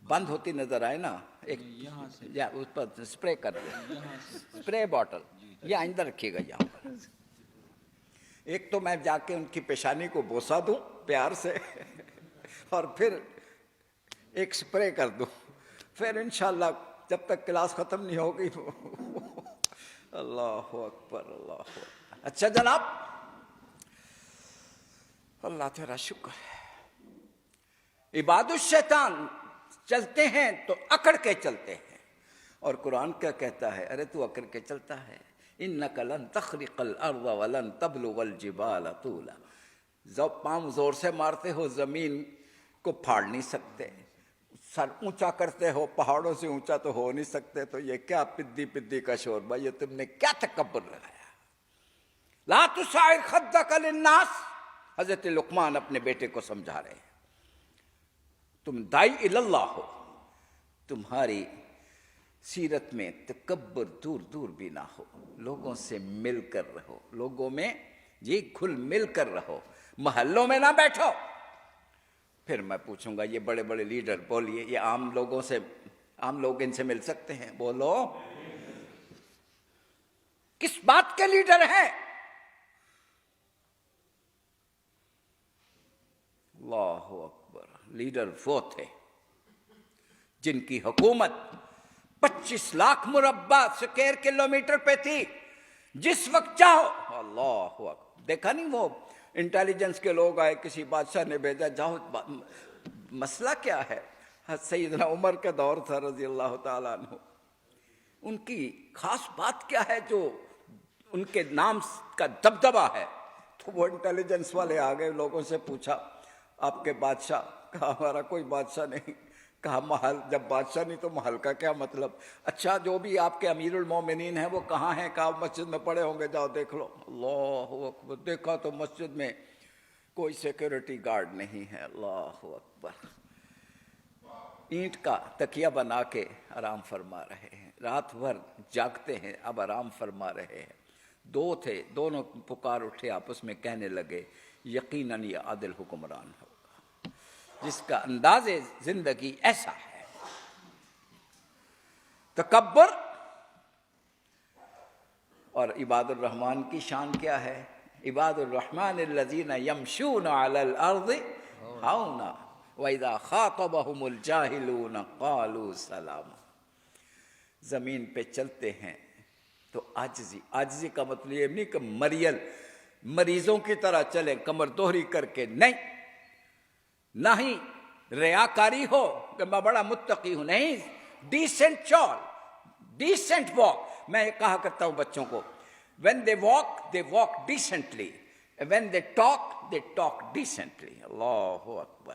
بند ہوتی نظر آئے نا، ایک یا اس پر اسپرے کر دیں، اسپرے باٹل. یہ آئندہ رکھیے گا یہاں پر. ایک تو میں جا کے ان کی پیشانی کو بوسا دوں پیار سے، اور پھر ایک اسپرے کر دوں. پھر انشاءاللہ جب تک کلاس ختم نہیں ہوگی. اللہ اکبر اللہ اکبر. اچھا جناب، اللہ تیرا شکر ہے. عباد الشیطان چلتے ہیں تو اکڑ کے چلتے ہیں، اور قرآن کیا کہتا ہے؟ ارے تو اکڑ کے چلتا ہے. انک لن تخرق الارض ولن تبلغ الجبال طولا. پاؤں زور سے مارتے ہو، زمین کو پھاڑ نہیں سکتے. سر اونچا کرتے ہو، پہاڑوں سے اونچا تو ہو نہیں سکتے. تو یہ کیا پدی پدی کا شور بھائی، یہ تم نے کیا تکبر لگایا؟ لا تسعر خدک للناس. حضرت لقمان اپنے بیٹے کو سمجھا رہے ہیں. تم دائی اللہ ہو، تمہاری سیرت میں تکبر دور دور بھی نہ ہو. لوگوں سے مل کر رہو، لوگوں میں جی گھل مل کر رہو، محلوں میں نہ بیٹھو. پھر میں پوچھوں گا یہ بڑے بڑے لیڈر، بولیے یہ عام لوگوں سے، عام لوگ ان سے مل سکتے ہیں؟ بولو، کس بات کے لیڈر ہیں؟ اللہ اکبر. لیڈر وہ تھے جن کی حکومت 25 لاکھ مربع سکوائر کلومیٹر پہ تھی. جس وقت چاہو، اللہ اکبر. دیکھا نہیں وہ انٹیلیجنس کے لوگ آئے، کسی بادشاہ نے بھیجا، جاؤ. مسئلہ کیا ہے؟ سیدنا عمر کا دور تھا رضی اللہ تعالیٰ عنہ. ان کی خاص بات کیا ہے جو ان کے نام کا دبدبہ ہے؟ تو وہ انٹیلیجنس والے آ گئے، لوگوں سے پوچھا آپ کے بادشاہ؟ کہا ہمارا کوئی بادشاہ نہیں. کہا محل، جب بادشاہ نہیں تو محل کا کیا مطلب؟ اچھا جو بھی آپ کے امیر المومنین ہیں وہ کہاں ہیں؟ کہا مسجد میں پڑے ہوں گے، جاؤ دیکھ لو. اللہ اکبر. دیکھا تو مسجد میں کوئی سیکیورٹی گارڈ نہیں ہے. اللہ اکبر. اینٹ کا تکیہ بنا کے آرام فرما رہے ہیں، رات بھر جاگتے ہیں، اب آرام فرما رہے ہیں. دو تھے، دونوں پکار اٹھے آپس میں، کہنے لگے یقیناً یہ عادل حکمران ہوگا جس کا انداز زندگی ایسا ہے. تکبر. اور عباد الرحمن کی شان کیا ہے؟ عباد الرحمن الذین یمشون علی الارض ہونا وَإِذَا خَاطَبَهُمُ الْجَاهِلُونَ قَالُوا سَلَامًا. زمین پہ چلتے ہیں تو عاجزی. عاجزی کا مطلب یہ نہیں کہ مریضوں کی طرح چلیں کمر دوہری کر کے، نہیں. نہ ہی ریاکاری ہو کہ میں بڑا متقی ہوں، نہیں. ڈیسنٹ چال، ڈیسنٹ واک. میں کہا کرتا ہوں بچوں کو، when they walk decently. when they talk decently. اللہ اکبر.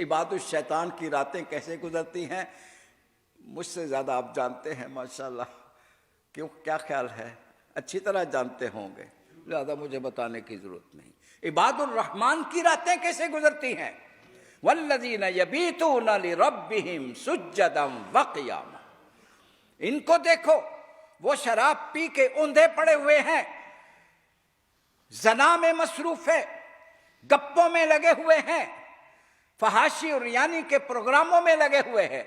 عباد الشیطان کی راتیں کیسے گزرتی ہیں مجھ سے زیادہ آپ جانتے ہیں ماشاءاللہ. کیوں، کیا خیال ہے؟ اچھی طرح جانتے ہوں گے، زیادہ مجھے بتانے کی ضرورت نہیں. عباد الرحمن کی راتیں کیسے گزرتی ہیں؟ والذین یبیتون لربہم سجدا وقیاما. ان کو دیکھو، وہ شراب پی کے اوندھے پڑے ہوئے ہیں، زنا میں مصروف ہے، گپوں میں لگے ہوئے ہیں، فحاشی اور ریانی کے پروگراموں میں لگے ہوئے ہیں.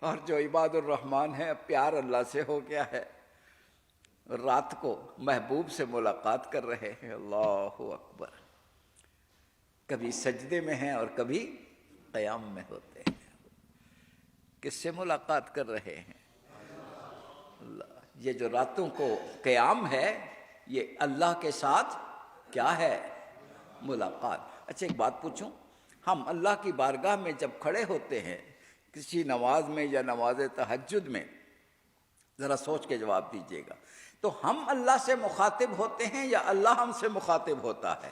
اور جو عباد الرحمن ہے، پیار اللہ سے ہو گیا ہے، رات کو محبوب سے ملاقات کر رہے ہیں. اللہ اکبر. کبھی سجدے میں ہیں اور کبھی قیام میں ہوتے ہیں. کس سے ملاقات کر رہے ہیں؟ اللہ. یہ جو راتوں کو قیام ہے، یہ اللہ کے ساتھ کیا ہے؟ ملاقات. اچھا ایک بات پوچھوں، ہم اللہ کی بارگاہ میں جب کھڑے ہوتے ہیں کسی نماز میں یا نماز تہجد میں، ذرا سوچ کے جواب دیجیے گا، تو ہم اللہ سے مخاطب ہوتے ہیں یا اللہ ہم سے مخاطب ہوتا ہے؟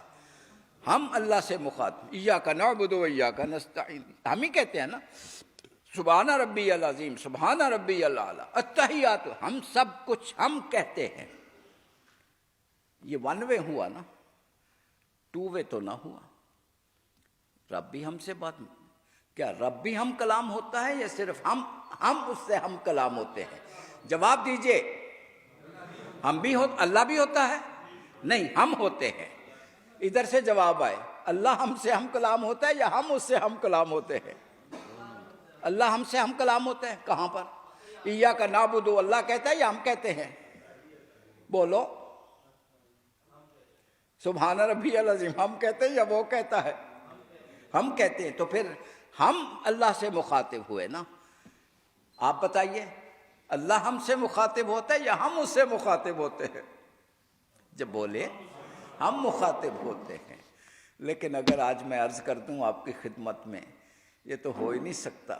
ہم اللہ سے مخاطب. ایاک نعبد و ایاک نستعین، ہم ہی کہتے ہیں نا سبحان ربی العظیم، سبحان ربی الاعلی، التحیات، ہم سب کچھ ہم کہتے ہیں. یہ ون وے ہوا نا، ٹو وے تو نہ ہوا. رب بھی ہم سے بات، کیا رب بھی ہم کلام ہوتا ہے یا صرف ہم اس سے ہم کلام ہوتے ہیں؟ جواب دیجئے. ہم بھی اللہ بھی ہوتا ہے؟ نہیں، ہم ہوتے ہیں. ادھر سے جواب آئے، اللہ ہم سے ہم کلام ہوتا ہے یا ہم اس سے ہم کلام ہوتے ہیں؟ اللہ ہم سے ہم کلام ہوتے ہیں. کہاں پر؟ ایاک نعبد، اللہ کہتا ہے یا ہم کہتے ہیں؟ بولو. سبحان ربی العظیم ہم کہتے ہیں یا وہ کہتا ہے؟ ہم کہتے ہیں. تو پھر ہم اللہ سے مخاطب ہوئے نا. آپ بتائیے، اللہ ہم سے مخاطب ہوتا ہے یا ہم اس سے مخاطب ہوتے ہیں؟ جب بولے ہم مخاطب ہوتے ہیں. لیکن اگر آج میں عرض کر دوں آپ کی خدمت میں، یہ تو ہو ہی نہیں سکتا.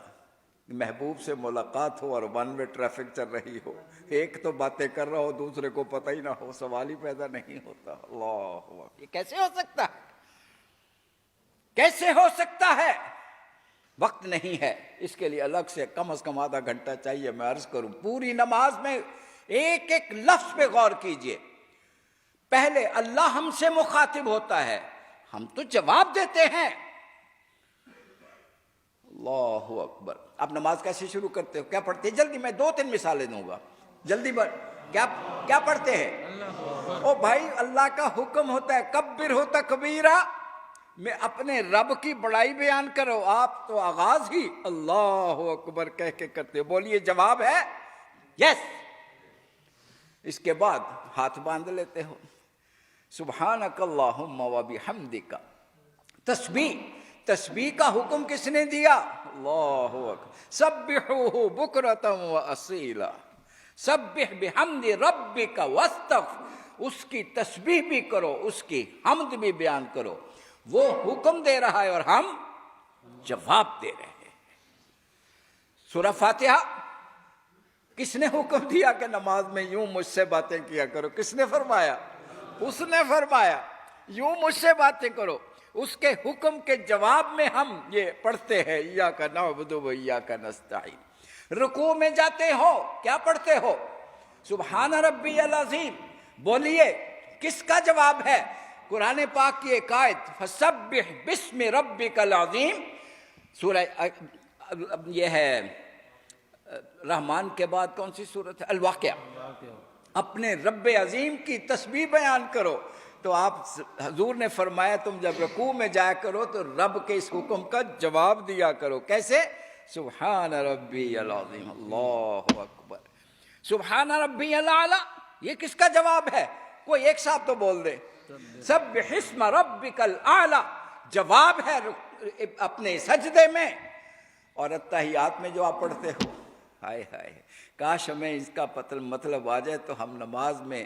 محبوب سے ملاقات ہو اور ون وے ٹریفک چل رہی ہو، ایک تو باتیں کر رہا ہو دوسرے کو پتہ ہی نہ ہو، سوال ہی پیدا نہیں ہوتا. اللہ، یہ کیسے ہو سکتا ہے؟ کیسے ہو سکتا ہے؟ وقت نہیں ہے اس کے لیے، الگ سے کم از کم آدھا گھنٹہ چاہیے. میں عرض کروں پوری نماز میں ایک ایک لفظ پہ غور کیجئے. پہلے اللہ ہم سے مخاطب ہوتا ہے، ہم تو جواب دیتے ہیں. اللہ اکبر. آپ نماز کیسے شروع کرتے ہو؟ کیا پڑھتے ہیں؟ جلدی، میں 2-3 مثالیں دوں گا، جلدی کیا پڑھتے ہیں؟ او بھائی، اللہ کا حکم ہوتا ہے کبر ہو تکبیرہ، میں اپنے رب کی بڑائی بیان کرو. آپ تو آغاز ہی اللہ اکبر کہہ کے کرتے ہو. بولیے جواب ہے یس. اس کے بعد ہاتھ باندھ لیتے ہو. سبحانک اللہم و بحمدک. تسبیح کا حکم کس نے دیا؟ اللہ اکبر. سبحوہ بکرۃ و اصیلا، سبح بحمد ربک واستغفر. اس کی تسبیح بھی کرو، اس کی حمد بھی بیان کرو. وہ حکم دے رہا ہے اور ہم جواب دے رہے ہیں. سورہ فاتحہ کس نے حکم دیا کہ نماز میں یوں مجھ سے باتیں کیا کرو؟ کس نے فرمایا؟ اس نے فرمایا یوں مجھ سے باتیں کرو. اس کے حکم کے جواب میں ہم یہ پڑھتے ہیں ایاک نعبد و ایاک نستعین. رکوع میں جاتے ہو کیا پڑھتے ہو؟ سبحان ربی العظیم. بولیے کس کا جواب ہے؟ قرآن پاک کی ایک آیت، فسبح بسم ربک العظیم. سورہ یہ ہے رحمان کے بعد کون سی سورت ہے؟ الواقعہ. اپنے رب عظیم کی تسبیح بیان کرو. تو آپ حضور نے فرمایا تم جب رکوع میں جایا کرو تو رب کے اس حکم کا جواب دیا کرو. کیسے؟ سبحان ربی العظیم. اللہ اکبر. سبحان ربی الاعلی، یہ کس کا جواب ہے؟ کوئی ایک ساتھ تو بول دے. سبح اسم ربک الاعلی جواب ہے اپنے سجدے میں. اور اتحیات میں جو آپ پڑھتے ہو، ہائے ہائے، کاش ہمیں اس کا مطلب آ جائے تو ہم نماز میں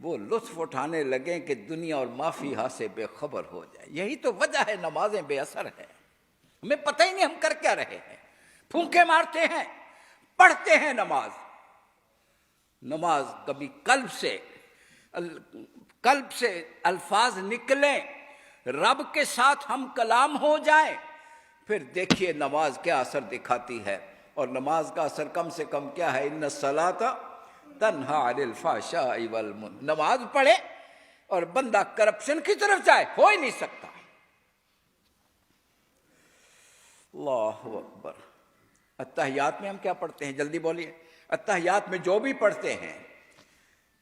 وہ لطف اٹھانے لگیں کہ دنیا اور ما فیہا سے بے خبر ہو جائے. یہی تو وجہ ہے نمازیں بے اثر ہیں. ہمیں پتہ ہی نہیں ہم کر کیا رہے ہیں. پھونکے مارتے ہیں، پڑھتے ہیں نماز کبھی قلب سے الفاظ نکلیں، رب کے ساتھ ہم کلام ہو جائیں. پھر دیکھیے نماز کیا اثر دکھاتی ہے، اور نماز کا اثر کم سے کم کیا ہے؟ ان الصلاۃ تنہا عن الفحشاء والمنکر، نماز پڑھے اور بندہ کرپشن کی طرف جائے، ہو ہی نہیں سکتا۔ اللہ اکبر۔ اتحیات میں ہم کیا پڑھتے ہیں؟ جلدی بولیے۔ اتحیات میں جو بھی پڑھتے ہیں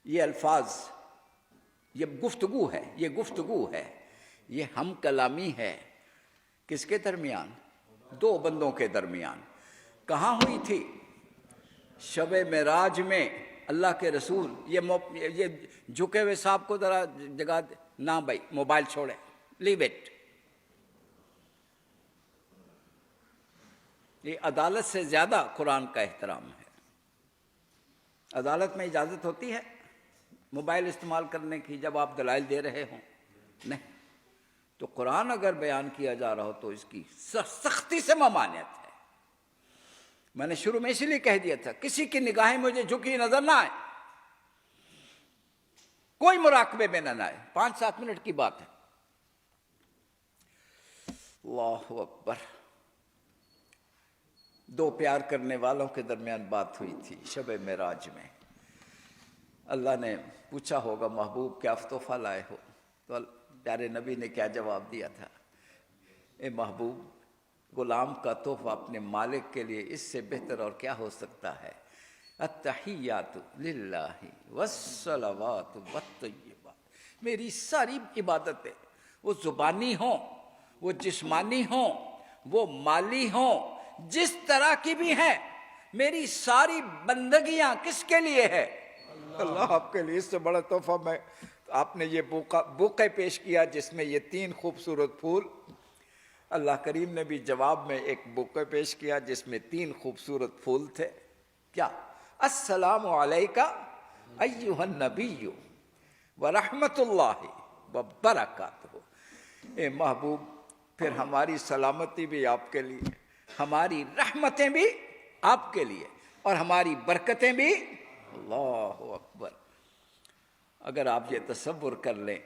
یہ الفاظ، یہ گفتگو ہے، یہ گفتگو ہے، یہ ہم کلامی ہے۔ کس کے درمیان؟ دو بندوں کے درمیان۔ کہاں ہوئی تھی؟ شب معراج میں۔ اللہ کے رسول، یہ جھکے ہوئے صاحب کو ذرا جگہ نہ بھائی، موبائل چھوڑے، لیو اٹ۔ یہ عدالت سے زیادہ قرآن کا احترام ہے۔ عدالت میں اجازت ہوتی ہے موبائل استعمال کرنے کی جب آپ دلائل دے رہے ہوں؟ نہیں۔ تو قرآن اگر بیان کیا جا رہا ہو تو اس کی سختی سے ممانعت ہے۔ میں نے شروع میں اسی لیے کہہ دیا تھا، کسی کی نگاہیں مجھے جھکی نظر نہ آئے، کوئی مراقبے میں نہ آئے۔ 5-7 منٹ کی بات ہے۔ اللہ اکبر۔ دو پیار کرنے والوں کے درمیان بات ہوئی تھی شب معراج میں۔ اللہ نے پوچھا ہوگا محبوب کیا تحفہ لائے ہو؟ تو پیارے نبی نے کیا جواب دیا تھا؟ اے محبوب، غلام کا تحفہ اپنے مالک کے لیے اس سے بہتر اور کیا ہو سکتا ہے؟ التحیات للہ والصلوات والطیبات۔ میری ساری عبادتیں، وہ زبانی ہوں، وہ جسمانی ہوں، وہ مالی ہوں، جس طرح کی بھی ہیں، میری ساری بندگیاں کس کے لیے ہے؟ اللہ آپ کے لیے۔ اس سے بڑا تحفہ میں آپ نے یہ بوقے پیش کیا جس میں یہ 3 خوبصورت پھول۔ اللہ کریم نے بھی جواب میں ایک بوقے پیش کیا جس میں 3 خوبصورت پھول تھے۔ کیا؟ السلام علیکہ ایہا النبی ورحمۃ اللہ وبرکاتہ۔ اے محبوب، پھر ہماری سلامتی بھی آپ کے لیے، ہماری رحمتیں بھی آپ کے لیے، اور ہماری برکتیں بھی۔ اللہ اکبر۔ اگر آپ یہ تصور کر لیں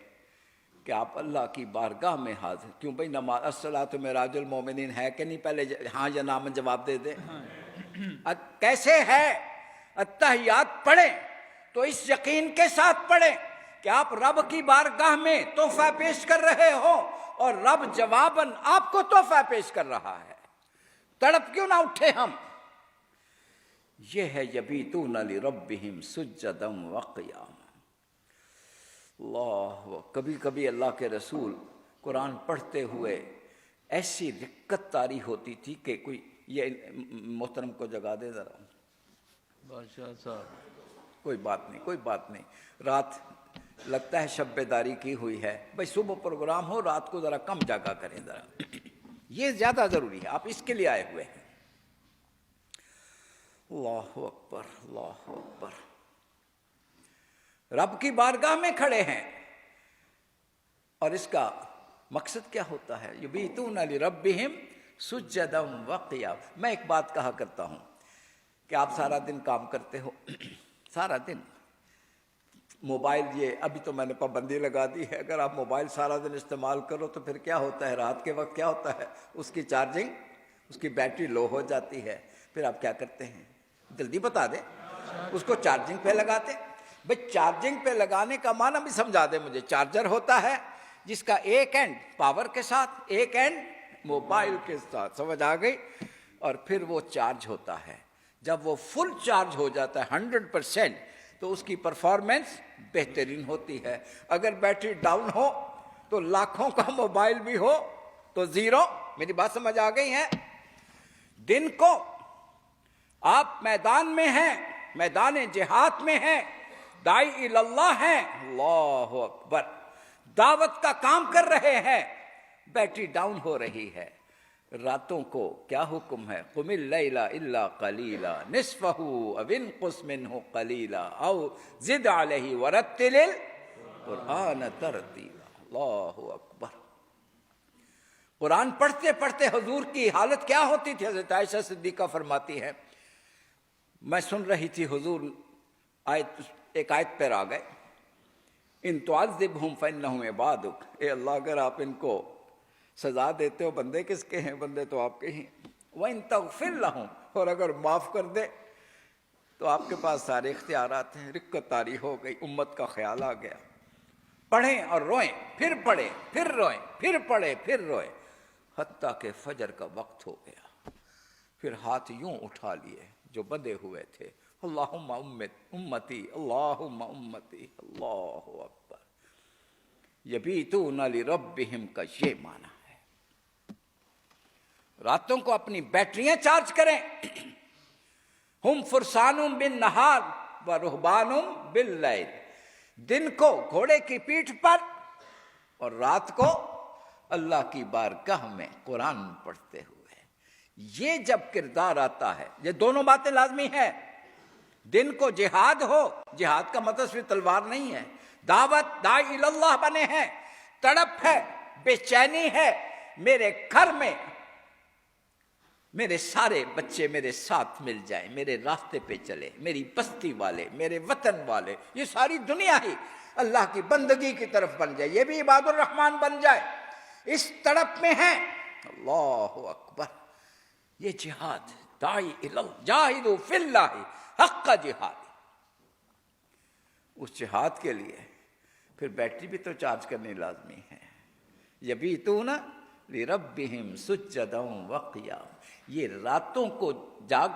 کہ آپ اللہ کی بارگاہ میں حاضر، کیوں بھئی نماز الصلاۃ معراج المومنین ہے کہ نہیں؟ پہلے ہاں یا نہ میں جواب دے دیں۔ کیسے ہے؟ اتحیات پڑھیں تو اس یقین کے ساتھ پڑھیں کہ آپ رب کی بارگاہ میں تحفہ پیش کر رہے ہو، اور رب جواباً آپ کو تحفہ پیش کر رہا ہے۔ تڑپ کیوں نہ اٹھے ہم؟ یہ ہے یبیتون لربہم سجدا وقیاما۔ اللہ، کبھی کبھی اللہ کے رسول قرآن پڑھتے ہوئے ایسی رقت طاری ہوتی تھی کہ کوئی، یہ محترم کو جگا دے ذرا، بادشاہ صاحب۔ کوئی بات نہیں، کوئی بات نہیں۔ رات لگتا ہے شب بیداری کی ہوئی ہے، بھائی صبح پروگرام ہو، رات کو ذرا کم جاگا کریں ذرا، یہ زیادہ ضروری ہے، آپ اس کے لیے آئے ہوئے ہیں۔ اللہ اکبر، اللہ اکبر۔ رب کی بارگاہ میں کھڑے ہیں، اور اس کا مقصد کیا ہوتا ہے؟ یبیتون لربہم سجدا وقیاما۔ میں ایک بات کہا کرتا ہوں کہ آپ سارا دن کام کرتے ہو، سارا دن موبائل، یہ ابھی تو میں نے پابندی لگا دی ہے، اگر آپ موبائل سارا دن استعمال کرو تو پھر کیا ہوتا ہے؟ رات کے وقت کیا ہوتا ہے؟ اس کی چارجنگ، اس کی بیٹری لو ہو جاتی ہے۔ پھر آپ کیا کرتے ہیں؟ جلدی بتا دیں۔ اس کو چارجنگ پہ لگاتے۔ بھئی چارجنگ پہ لگانے کا معنی بھی سمجھا دیں مجھے۔ چارجر ہوتا ہے جس کا ایک اینڈ پاور کے ساتھ، ایک اینڈ موبائل کے ساتھ، سمجھ آ گئی؟ اور پھر وہ چارج ہوتا ہے۔ جب وہ فل چارج ہو جاتا ہے 100%، تو اس کی پرفارمنس بہترین ہوتی ہے۔ اگر بیٹری ڈاؤن ہو تو لاکھوں کا موبائل بھی ہو تو زیرو۔ میری بات سمجھ آ گئی ہے؟ دن کو آپ میدان میں ہیں، میدان جہاد میں ہیں، داعی اللہ ہیں، اللہ اکبر، دعوت کا کام کر رہے ہیں، بیٹری ڈاؤن ہو رہی ہے۔ راتوں کو کیا حکم ہے؟ قم اللیل الا قلیلا نصفہ او انقص منہ قلیلا او زد علیہ ورتل القرآن ترتیلا۔ اللہ اکبر۔ قرآن پڑھتے پڑھتے حضور کی حالت کیا ہوتی تھی؟ حضرت عائشہ صدیقہ فرماتی ہے، میں سن رہی تھی حضور ایک آیت پر آ گئے، ان تعذبہم فانہم عبادک، اے اللہ اگر آپ ان کو سزا دیتے ہو بندے کس کے ہیں؟ بندے تو آپ کے ہی ہیں۔ وَإِن تَغْفِرْ لَهُمْ، اور اگر معاف کر دے تو آپ کے پاس سارے اختیارات ہیں۔ رقت طاری ہو گئی، امت کا خیال آ گیا، پڑھیں اور روئیں، پھر پڑھیں پھر روئیں، پھر پڑھیں پھر روئیں، حتیٰ کہ فجر کا وقت ہو گیا، پھر ہاتھ یوں اٹھا لیے جو بندے ہوئے تھے، اللہم امتی اللہم امتی، اللہ اکبر۔ یبیتون لربہم کا یہ معنی ہے، راتوں کو اپنی بیٹریاں چارج کریں۔ ہم فرسانم بالنہار و رہبانم باللیل، دن کو گھوڑے کی پیٹھ پر اور رات کو اللہ کی بارگاہ میں قرآن پڑھتے ہوئے۔ یہ جب کردار آتا ہے، یہ دونوں باتیں لازمی ہیں۔ دن کو جہاد ہو، جہاد کا مطلب صرف تلوار نہیں ہے، دعوت داعی اللہ بنے ہیں، تڑپ ہے، بے چینی ہے، میرے گھر میں میرے سارے بچے میرے ساتھ مل جائیں، میرے راستے پہ چلے، میری بستی والے، میرے وطن والے، یہ ساری دنیا ہی اللہ کی بندگی کی طرف بن جائے، یہ بھی عباد الرحمن بن جائے، اس تڑپ میں ہیں۔ اللہ اکبر، یہ جہاد داعی اللہ، جاہدوا فی اللہ حق جہاد، اس جہاد کے لیے پھر بیٹری بھی تو چارج کرنی لازمی ہے۔ یبیتون لربہم سجدا وقیاما، یہ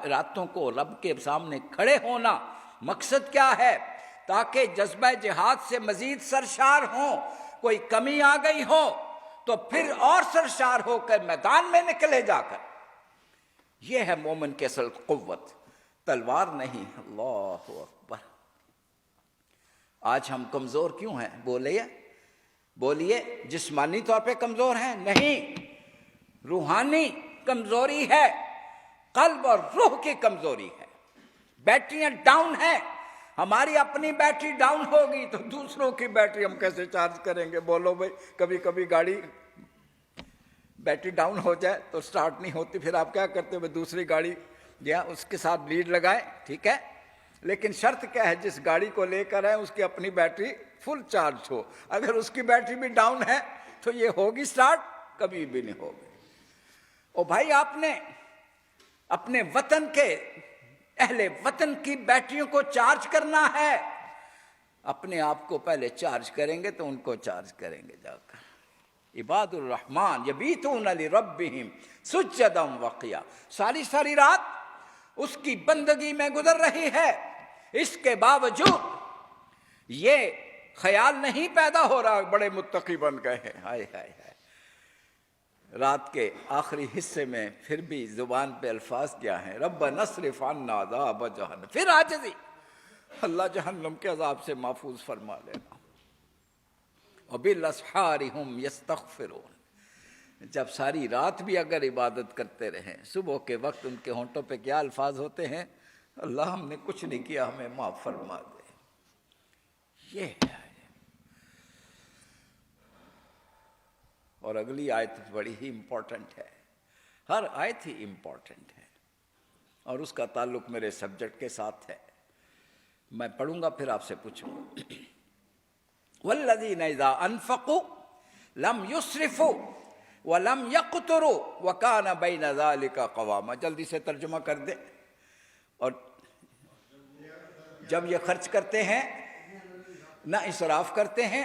راتوں کو رب کے سامنے کھڑے ہونا مقصد کیا ہے؟ تاکہ جذبہ جہاد سے مزید سرشار ہوں، کوئی کمی آ گئی ہو تو پھر اور سرشار ہو کر میدان میں نکلے جا کر۔ یہ ہے مومن کی اصل قوت، تلوار نہیں۔ اللہ اکبر۔ آج ہم کمزور کیوں ہیں؟ بولیے، جسمانی طور پہ کمزور ہیں؟ نہیں، روحانی کمزوری ہے، قلب اور روح کی کمزوری ہے، بیٹریاں ڈاؤن ہیں۔ ہماری اپنی بیٹری ڈاؤن ہوگی تو دوسروں کی بیٹری ہم کیسے چارج کریں گے؟ بولو بھائی، کبھی کبھی گاڑی بیٹری ڈاؤن ہو جائے تو سٹارٹ نہیں ہوتی، پھر آپ کیا کرتے ہو؟ دوسری گاڑی یا اس کے ساتھ لیڈ لگائیں، ٹھیک ہے، لیکن شرط کیا ہے؟ جس گاڑی کو لے کر آئیں اس کی اپنی بیٹری فل چارج ہو، اگر اس کی بیٹری بھی ڈاؤن ہے تو یہ ہوگی سٹارٹ؟ کبھی بھی نہیں ہوگی۔ او بھائی، آپ نے اپنے وطن کے اہل وطن کی بیٹریوں کو چارج کرنا ہے، اپنے آپ کو پہلے چارج کریں گے تو ان کو چارج کریں گے جا کر۔ عباد الرحمن یبیتون لربہم سجدا وقیا، ساری رات اس کی بندگی میں گزر رہی ہے، اس کے باوجود یہ خیال نہیں پیدا ہو رہا بڑے متقی بن گئے ہیں۔ ہائے ہائے ہائے، رات کے آخری حصے میں پھر بھی زبان پہ الفاظ کیا ہیں؟ ربنا اصرف عنا عذاب جہنم، پھر عاجزی، اللہ جہنم کے عذاب سے محفوظ فرما لینا۔ وبالاسحار هم یستغفرون، جب ساری رات بھی اگر عبادت کرتے رہیں، صبح کے وقت ان کے ہونٹوں پہ کیا الفاظ ہوتے ہیں؟ اللہ ہم نے کچھ نہیں کیا، ہمیں معاف فرما دے۔ یہ ہے۔ اور اگلی آیت بڑی ہی امپورٹنٹ ہے، ہر آیت ہی امپورٹنٹ ہے، اور اس کا تعلق میرے سبجیکٹ کے ساتھ ہے، میں پڑھوں گا پھر آپ سے پوچھوں گا۔ والذین اذا انفقوا لم یسرفوا ولم یقتروا وکان بین ذلک قواما، جلدی سے ترجمہ کر دیں۔ اور جب یہ خرچ کرتے ہیں نہ اسراف کرتے ہیں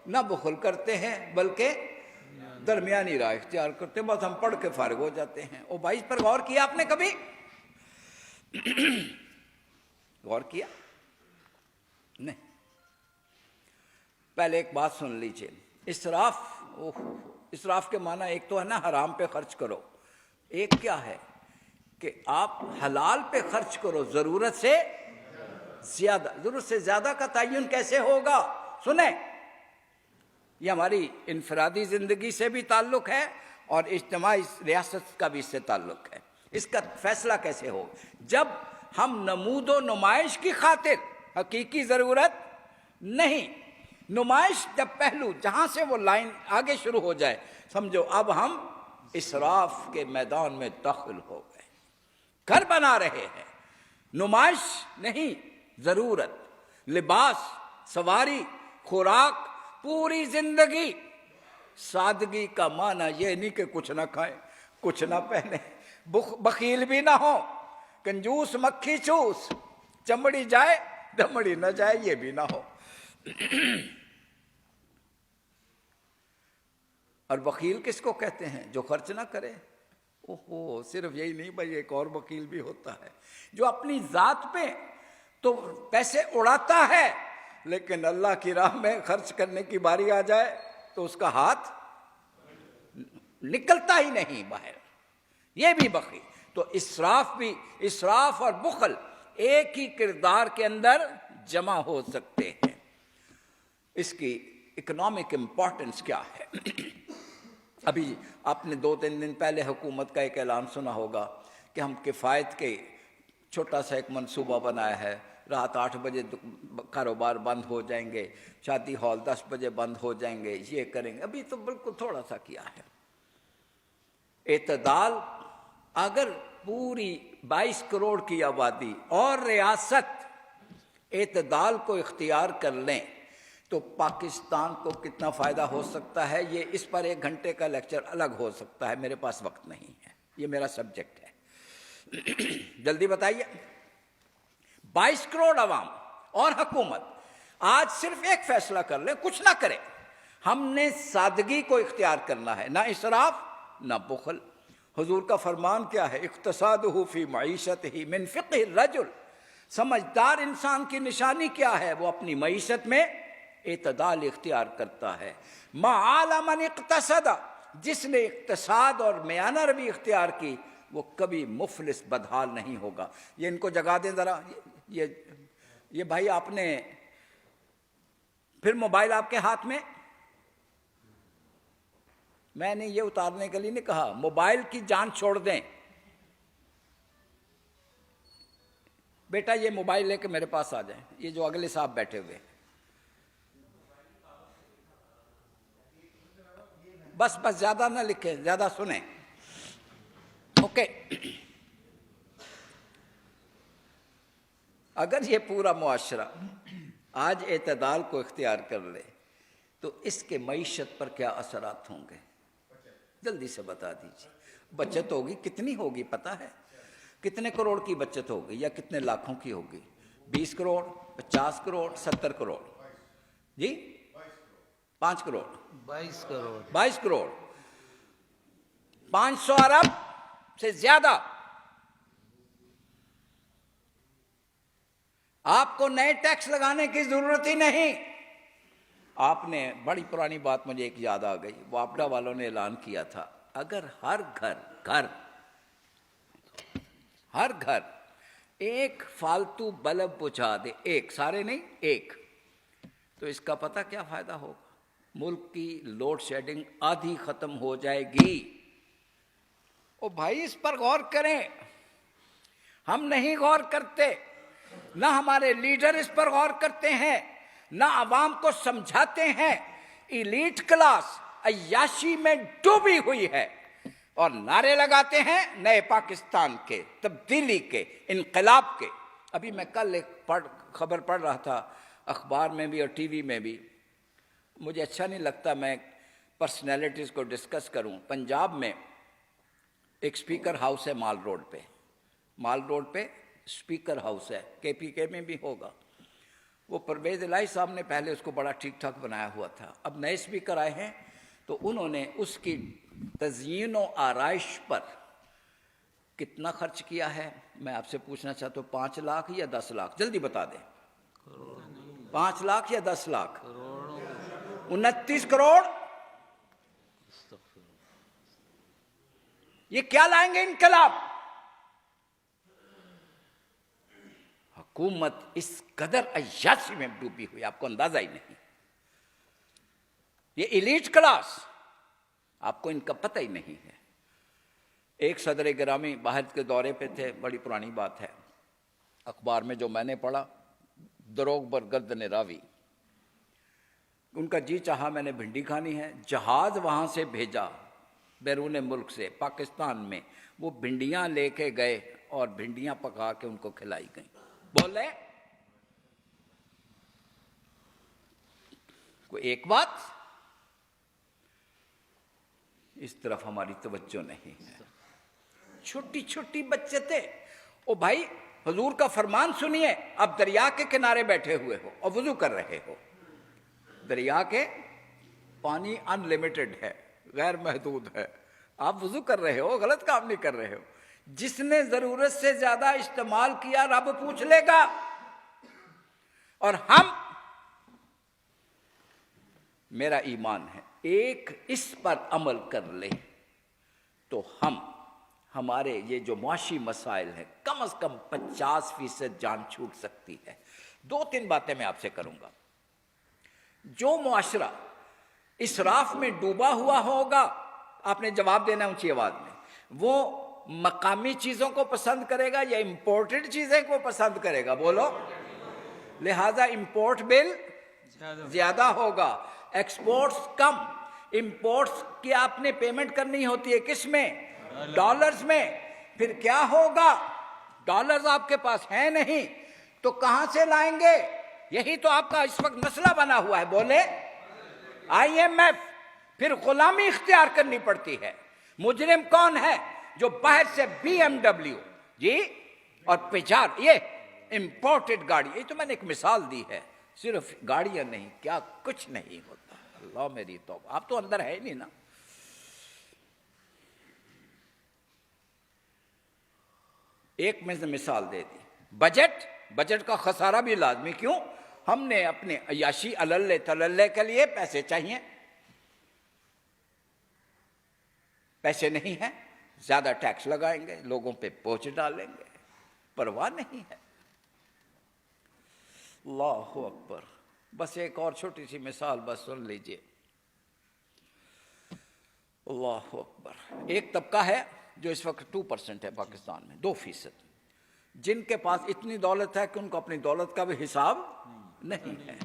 نہ بخل کرتے ہیں، بلکہ درمیانی راہ اختیار کرتے ہیں، بس ہم پڑھ کے فارغ ہو جاتے ہیں۔ او بھائی، اس پر غور کیا آپ نے کبھی؟ غور کیا؟ نہیں۔ پہلے ایک بات سن لیجئے، اسراف کے معنی ایک تو ہے نا حرام پہ خرچ کرو، ایک کیا ہے کہ آپ حلال پہ خرچ کرو ضرورت سے زیادہ۔ ضرورت سے زیادہ کا تعین کیسے ہوگا؟ سنیں، یہ ہماری انفرادی زندگی سے بھی تعلق ہے اور اجتماعی ریاست کا بھی اس سے تعلق ہے۔ اس کا فیصلہ کیسے ہو؟ جب ہم نمود و نمائش کی خاطر، حقیقی ضرورت نہیں، نمائش جب پہلو جہاں سے وہ لائن آگے شروع ہو جائے، سمجھو اب ہم اسراف کے میدان میں داخل ہو گئے، گھر بنا رہے ہیں، نمائش نہیں، ضرورت، لباس، سواری، خوراک، پوری زندگی سادگی کا معنی یہ نہیں کہ کچھ نہ کھائیں کچھ نہ پہنے، بخیل بھی نہ ہو، کنجوس مکھی چوس، چمڑی جائے دمڑی نہ جائے، یہ بھی نہ ہو۔ اور بخیل کس کو کہتے ہیں؟ جو خرچ نہ کرے۔ اوہو، صرف یہی نہیں بھائی، ایک اور بخیل بھی ہوتا ہے جو اپنی ذات پہ تو پیسے اڑاتا ہے، لیکن اللہ کی راہ میں خرچ کرنے کی باری آ جائے تو اس کا ہاتھ نکلتا ہی نہیں باہر، یہ بھی بخیل۔ تو اسراف اور بخل ایک ہی کردار کے اندر جمع ہو سکتے ہیں۔ اس کی اکنامک امپورٹنس کیا ہے؟ ابھی آپ نے 2-3 دن پہلے حکومت کا ایک اعلان سنا ہوگا کہ ہم کفایت کے چھوٹا سا ایک منصوبہ بنایا ہے، رات 8 بجے کاروبار بند ہو جائیں گے، شادی ہال 10 بجے بند ہو جائیں گے، یہ کریں گے۔ ابھی تو بالکل تھوڑا سا کیا ہے۔ اعتدال، اگر پوری 22 کروڑ کی آبادی اور ریاست اعتدال کو اختیار کر لیں تو پاکستان کو کتنا فائدہ ہو سکتا ہے، یہ اس پر 1 گھنٹے کا لیکچر الگ ہو سکتا ہے، میرے پاس وقت نہیں ہے، یہ میرا سبجیکٹ ہے۔ جلدی بتائیے، 22 کروڑ عوام اور حکومت آج صرف ایک فیصلہ کر لیں، کچھ نہ کرے، ہم نے سادگی کو اختیار کرنا ہے، نہ اسراف نہ بخل۔ حضور کا فرمان کیا ہے؟ اقتصادہ فی معیشتہ من فقہ الرجل، سمجھدار انسان کی نشانی کیا ہے؟ وہ اپنی معیشت میں اعتدال اختیار کرتا ہے۔ معال من اقتصد، جس نے اقتصاد اور میانہ روی اختیار کی وہ کبھی مفلس بدحال نہیں ہوگا۔ یہ ان کو جگا دیں ذرا، یہ بھائی آپ نے پھر موبائل آپ کے ہاتھ میں، میں نے یہ اتارنے کے لیے نہیں کہا، موبائل کی جان چھوڑ دیں۔ بیٹا یہ موبائل لے کے میرے پاس آ جائیں، یہ جو اگلے صاحب بیٹھے ہوئے، بس زیادہ نہ لکھیں، زیادہ سنیں، اوکے۔ اگر یہ پورا معاشرہ آج اعتدال کو اختیار کر لے تو اس کے معیشت پر کیا اثرات ہوں گے؟ جلدی سے بتا دیجیے۔ بچت ہوگی، کتنی ہوگی پتہ ہے؟ کتنے کروڑ کی بچت ہوگی یا کتنے لاکھوں کی ہوگی؟ 20 کروڑ، 50 کروڑ، 70 کروڑ؟ جی 5 کروڑ، 22 کروڑ، 22 کروڑ، 500 ارب سے زیادہ۔ آپ کو نئے ٹیکس لگانے کی ضرورت ہی نہیں۔ آپ نے بڑی پرانی بات مجھے ایک یاد آ گئی، وہ واپڈا والوں نے اعلان کیا تھا، اگر ہر گھر ایک فالتو بلب بجھا دے، ایک، سارے نہیں، ایک، تو اس کا پتہ کیا فائدہ ہوگا؟ ملک کی لوڈ شیڈنگ آدھی ختم ہو جائے گی۔ او بھائی اس پر غور کریں، ہم نہیں غور کرتے، نہ ہمارے لیڈر اس پر غور کرتے ہیں، نہ عوام کو سمجھاتے ہیں۔ ایلیٹ کلاس عیاشی میں ڈوبی ہوئی ہے اور نعرے لگاتے ہیں نئے پاکستان کے، تبدیلی کے، انقلاب کے۔ ابھی میں کل ایک خبر پڑھ رہا تھا اخبار میں بھی اور ٹی وی میں بھی، مجھے اچھا نہیں لگتا میں پرسنالٹیز کو ڈسکس کروں۔ پنجاب میں ایک سپیکر ہاؤس ہے مال روڈ پہ سپیکر ہاؤس ہے، KPK میں بھی ہوگا۔ وہ پرویز الہی صاحب نے پہلے اس کو بڑا ٹھیک ٹھاک بنایا ہوا تھا، اب نئے سپیکر آئے ہیں تو انہوں نے اس کی تزئین و آرائش پر کتنا خرچ کیا ہے؟ میں آپ سے پوچھنا چاہتا ہوں، 5 لاکھ یا 10 لاکھ؟ جلدی بتا دیں، 5 لاکھ یا 10 لاکھ؟ 29 کروڑ۔ یہ کیا لائیں گے؟ انقلاب۔ حکومت اس قدر عیاشی میں ڈوبی ہوئی، آپ کو اندازہ ہی نہیں۔ یہ ایلیٹ کلاس، آپ کو ان کا پتہ ہی نہیں ہے۔ ایک صدر گرامی باہر کے دورے پہ تھے، بڑی پرانی بات ہے، اخبار میں جو میں نے پڑھا، دروغ بر گردن راوی، ان کا جی چاہا میں نے بھنڈی کھانی ہے، جہاز وہاں سے بھیجا بیرون ملک سے پاکستان میں، وہ بھنڈیاں لے کے گئے اور بھنڈیاں پکا کے ان کو کھلائی گئیں۔ بولے کوئی ایک بات، اس طرف ہماری توجہ نہیں ہے. چھوٹی چھوٹی بچے تھے. او بھائی حضور کا فرمان سنیے. اب دریا کے کنارے بیٹھے ہوئے ہو اور وضو کر رہے ہو. دریا کے پانی ان لمیٹڈ ہے, غیر محدود ہے. آپ وضو کر رہے ہو, غلط کام نہیں کر رہے ہو. جس نے ضرورت سے زیادہ استعمال کیا رب پوچھ لے گا. اور ہم, میرا ایمان ہے ایک اس پر عمل کر لے تو ہمارے یہ جو معاشی مسائل ہیں کم از کم 50% جان چھوٹ سکتی ہے. 2-3 باتیں میں آپ سے کروں گا. جو معاشرہ اسراف میں ڈوبا ہوا ہوگا, آپ نے جواب دینا اونچی آواز میں, وہ مقامی چیزوں کو پسند کرے گا یا امپورٹڈ چیزیں کو پسند کرے گا؟ بولو. لہذا امپورٹ بل زیادہ ہوگا, ایکسپورٹس کم. امپورٹس کی آپ نے پیمنٹ کرنی ہوتی ہے کس میں؟ ڈالرز میں. پھر کیا ہوگا؟ ڈالرز آپ کے پاس ہیں نہیں تو کہاں سے لائیں گے؟ یہی تو آپ کا اس وقت مسئلہ بنا ہوا ہے. بولے IMF. پھر غلامی اختیار کرنی پڑتی ہے. مجرم کون ہے؟ جو باہر سے BMW جی اور پجار, یہ امپورٹڈ گاڑی. یہ تو میں نے ایک مثال دی ہے, صرف گاڑیاں نہیں, کیا کچھ نہیں ہوتا. اللہ میری توبہ, آپ تو اندر ہے ہی نہیں نا. ایک میں نے مثال دے دی. بجٹ کا خسارہ بھی لازمی. کیوں؟ ہم نے اپنے عیاشی اللے تللے کے لیے پیسے چاہیے, پیسے نہیں ہیں, زیادہ ٹیکس لگائیں گے, لوگوں پہ بوجھ ڈالیں گے, پرواہ نہیں ہے. اللہ اکبر. بس ایک اور چھوٹی سی مثال بس سن لیجئے. اللہ اکبر. ایک طبقہ ہے جو اس وقت 2% ہے پاکستان میں, 2%, جن کے پاس اتنی دولت ہے کہ ان کو اپنی دولت کا بھی حساب نہیں ہے.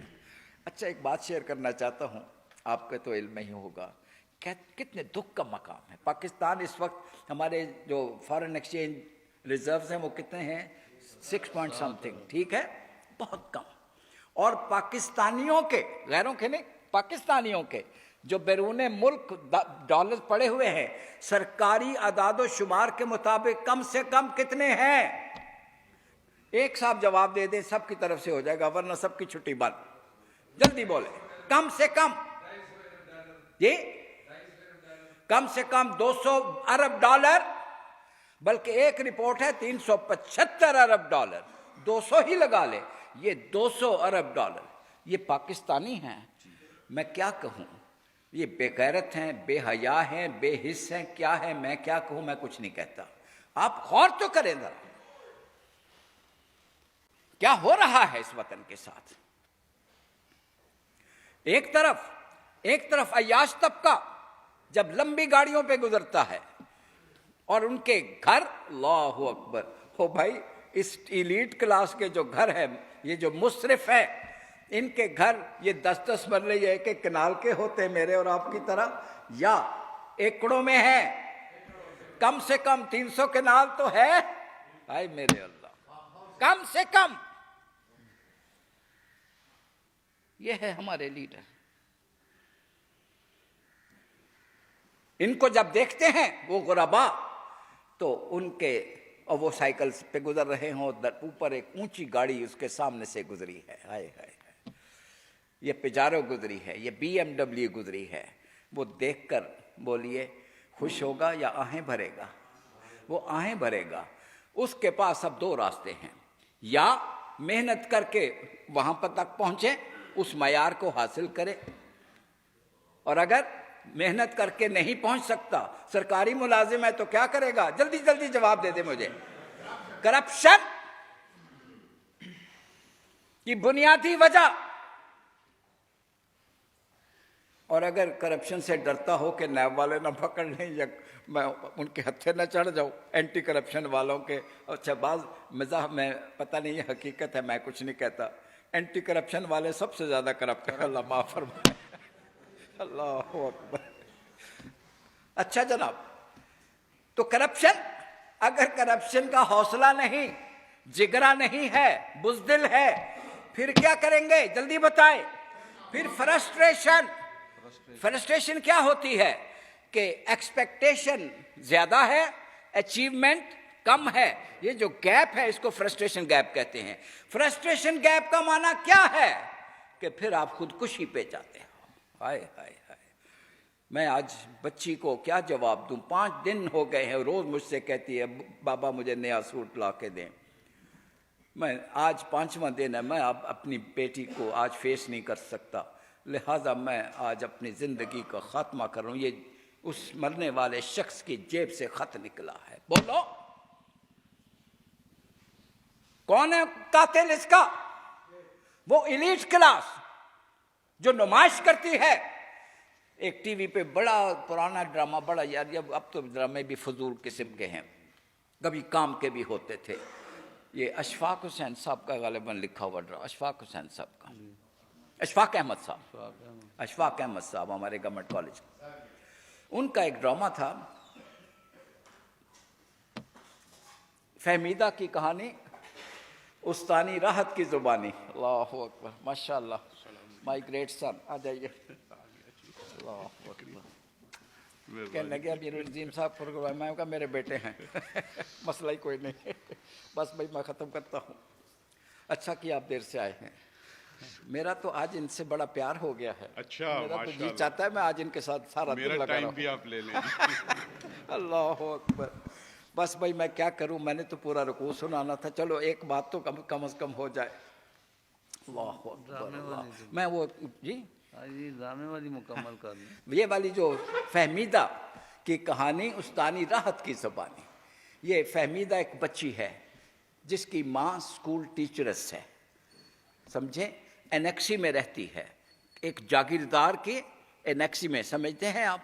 اچھا ایک بات شیئر کرنا چاہتا ہوں, آپ کے تو علم ہی ہوگا, کتنے دکھ کا مقام ہے. پاکستان اس وقت ہمارے جو فارن ایکسچینج ریزروز ہیں وہ کتنے ہیں؟ 6 پوائنٹ سمتھنگ, ٹھیک ہے, بہت کم. اور پاکستانیوں کے, غیروں کے نہیں, پاکستانیوں کے جو بیرون ملک ڈالر پڑے ہوئے ہیں, سرکاری اعداد و شمار کے مطابق کم سے کم کتنے ہیں؟ ایک صاحب جواب دے دیں, سب کی طرف سے ہو جائے گا, ورنہ سب کی چھٹی بند. جلدی بولے. کم سے کم یہ کم سے کم 200 ارب ڈالر, بلکہ ایک رپورٹ ہے 375 ارب ڈالر. 200 ہی لگا لے, یہ 200 ارب ڈالر یہ پاکستانی ہیں. میں کیا کہوں, یہ بے غیرت ہیں, بے حیا ہیں, بے حس ہیں, کیا ہے, میں کیا کہوں, میں کچھ نہیں کہتا. آپ غور تو کریں ذرا, کیا ہو رہا ہے اس وطن کے ساتھ. ایک طرف عیاش طبقہ جب لمبی گاڑیوں پہ گزرتا ہے اور ان کے گھر, اللہ اکبر, ہو بھائی اس ایلیٹ کلاس کے جو گھر ہیں, یہ جو مصرف ہیں, ان کے گھر یہ 10-10 مرلے یہ ایک ایک کنال کے ہوتے ہیں, میرے اور آپ کی طرح, یا ایکڑوں میں ہیں. کم سے کم 300 کنال تو ہے. آئے میرے اللہ, کم سے کم. یہ ہے ہمارے لیڈر. ان کو جب دیکھتے ہیں وہ غربا, تو ان کے, اور وہ سائیکل پہ گزر رہے ہوں, اوپر ایک اونچی گاڑی اس کے سامنے سے گزری ہے, ہائے ہائے, یہ پجارو گزری ہے, یہ BMW گزری ہے, وہ دیکھ کر بولیے خوش ہوگا یا آہیں بھرے گا؟ وہ آہیں بھرے گا. اس کے پاس اب 2 راستے ہیں, یا محنت کر کے وہاں پر تک پہنچے, اس معیار کو حاصل کرے, اور اگر محنت کر کے نہیں پہنچ سکتا, سرکاری ملازم ہے تو کیا کرے گا؟ جلدی جلدی جواب دے دے مجھے. کرپشن کی بنیادی وجہ, اور اگر کرپشن سے ڈرتا ہو کہ نیب والے نہ پکڑ لیں یا میں ان کے ہتھے نہ چڑھ جاؤں, اینٹی کرپشن والوں کے, اچھا بعض مزاح میں, پتہ نہیں یہ حقیقت ہے, میں کچھ نہیں کہتا, اینٹی کرپشن والے سب سے زیادہ کرپٹ ہیں, اللہ معاف فرمائے. اللہ اکبر. اچھا جناب, تو کرپشن, اگر کرپشن کا حوصلہ نہیں, جگرا نہیں ہے, بزدل ہے, پھر کیا کریں گے؟ جلدی بتائیں. پھر فرسٹریشن کیا ہوتی ہے کہ ایکسپیکٹیشن زیادہ ہے، اچیومنٹ کم ہے. یہ جو گیپ ہے اس کو فرسٹریشن گیپ کہتے ہیں. فرسٹریشن گیپ کا معنی کیا ہے؟ کہ پھر آپ خودکشی پہ جاتے ہو. ہائے ہائے ہائے، میں آج بچی کو کیا جواب دوں؟ 5 دن ہو گئے ہیں، روز مجھ سے کہتی ہے بابا مجھے نیا سوٹ لا کے دیں. میں آج 5واں دن ہے، میں اب اپنی بیٹی کو آج فیس نہیں کر سکتا، لہٰذا میں آج اپنی زندگی کا خاتمہ کر رہا ہوں. یہ اس مرنے والے شخص کی جیب سے خط نکلا ہے. بولو کون ہے قاتل اس کا؟ وہ ایلیٹ کلاس جو نمائش کرتی ہے. ایک ٹی وی پہ بڑا پرانا ڈرامہ، بڑا یار اب تو ڈرامے بھی فضول قسم کے ہیں، کبھی کام کے بھی ہوتے تھے. یہ اشفاق حسین صاحب کا غالباً لکھا ہوا ڈرامہ، اشفاق حسین صاحب کا، اشفاق احمد صاحب ہمارے گورنمنٹ کالج کے. ان کا ایک ڈرامہ تھا فہمیدہ کی کہانی، استانی راحت کی زبانی. اللہ اکبر، ماشاء اللہ، مائی گریٹ سن. آ جائیے. اللہ اکبر. کہنے لگے امیر العظیم صاحب پروگرام، میں کہا میرے بیٹے ہیں مسئلہ ہی کوئی نہیں. بس بھائی میں ختم کرتا ہوں. اچھا کہ آپ دیر سے آئے ہیں. میرا تو آج ان سے بڑا پیار ہو گیا ہے. اچھا، میرا تو جی چاہتا ہے میں آج ان کے ساتھ سارا دن لگا رہا ہوں. آپ لے لیں. اللہ اکبر. بس بھائی میں کیا کروں، میں نے تو پورا رکوع سنانا تھا. چلو ایک بات تو کم از کم ہو جائے. اللہ اکبر اللہ. میں وہ جی یہ ڈرامے والی مکمل کر لیں. یہ والی جو فہمیدہ کی کہانی، استانی راحت کی زبانی. یہ فہمیدہ ایک بچی ہے جس کی ماں اسکول ٹیچرس ہے، سمجھیں، انیکسی میں رہتی ہے. ایک جاگیردار کے انیکسی میں، سمجھتے ہیں آپ،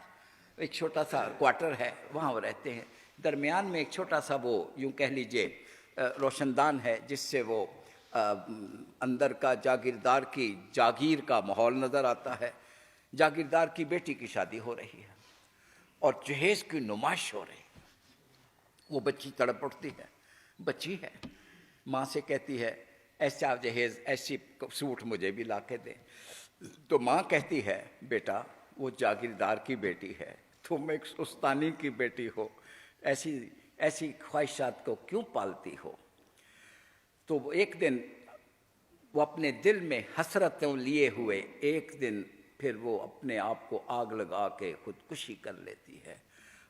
ایک چھوٹا سا کوارٹر ہے، وہاں وہ رہتے ہیں. درمیان میں ایک چھوٹا سا وہ یوں کہہ لیجئے روشن دان ہے جس سے وہ اندر کا جاگیردار کی جاگیر کا ماحول نظر آتا ہے. جاگیردار کی بیٹی کی شادی ہو رہی ہے اور جہیز کی نمائش ہو رہی ہے. وہ بچی تڑپ اٹھتی ہے، بچی ہے، ماں سے کہتی ہے ایسا جہیز، ایسی سوٹ مجھے بھی لا کے دے. تو ماں کہتی ہے بیٹا وہ جاگیردار کی بیٹی ہے، تم ایک استانی کی بیٹی ہو، ایسی خواہشات کو کیوں پالتی ہو؟ تو وہ ایک دن وہ اپنے دل میں حسرتوں لیے ہوئے ایک دن پھر وہ اپنے آپ کو آگ لگا کے خودکشی کر لیتی ہے.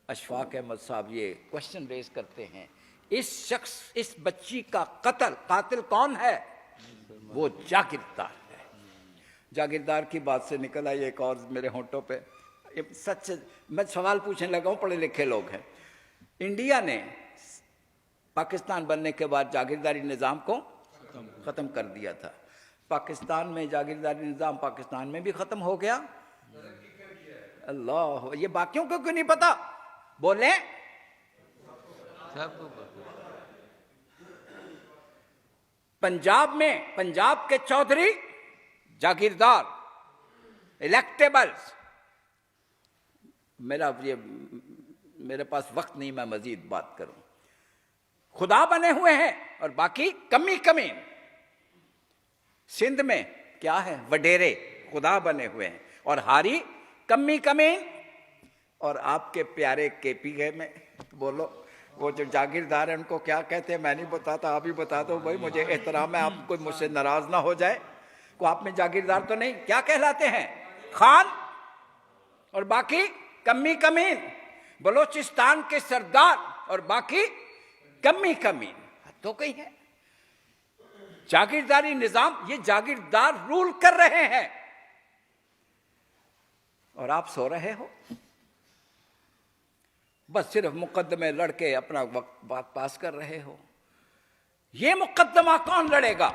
اشفاق احمد صاحب یہ کوشچن ریز کرتے ہیں، اس بچی کا قاتل کون ہے؟ وہ جاگیردار ہے. جاگیردار کی بات سے نکل آئی ایک اور میرے ہونٹوں پہ سچ. میں سوال پوچھنے لگا ہوں، پڑھے لکھے لوگ ہیں. انڈیا نے پاکستان بننے کے بعد جاگیرداری نظام کو ختم کر دیا تھا. پاکستان میں جاگیرداری نظام پاکستان میں بھی ختم ہو گیا. اللہ، یہ باقیوں کو کیوں نہیں پتا؟ بولیں. سب کو پتہ. پنجاب کے چودھری جاگیردار الیکٹیبلز. میرے پاس وقت نہیں میں مزید بات کروں. خدا بنے ہوئے ہیں اور باقی کمی. سندھ میں کیا ہے؟ وڈیرے خدا بنے ہوئے ہیں اور ہاری کمی. اور آپ کے پیارے کے پی اے میں بولو وہ جو جاگیردار ہیں ان کو کیا کہتے ہیں؟ میں نہیں بتاتا، آپ ہی بتا دو بھائی، مجھے احترام ہے، آپ کوئی مجھ سے ناراض نہ ہو جائے. کو آپ میں جاگیردار تو نہیں، کیا کہلاتے ہیں؟ خان. اور باقی کمین. بلوچستان کے سردار اور باقی کمین. تو کہیں ہے جاگیرداری نظام، یہ جاگیردار رول کر رہے ہیں اور آپ سو رہے ہو. بس صرف مقدمے لڑ کے اپنا وقت بات پاس کر رہے ہو. یہ مقدمہ کون لڑے گا؟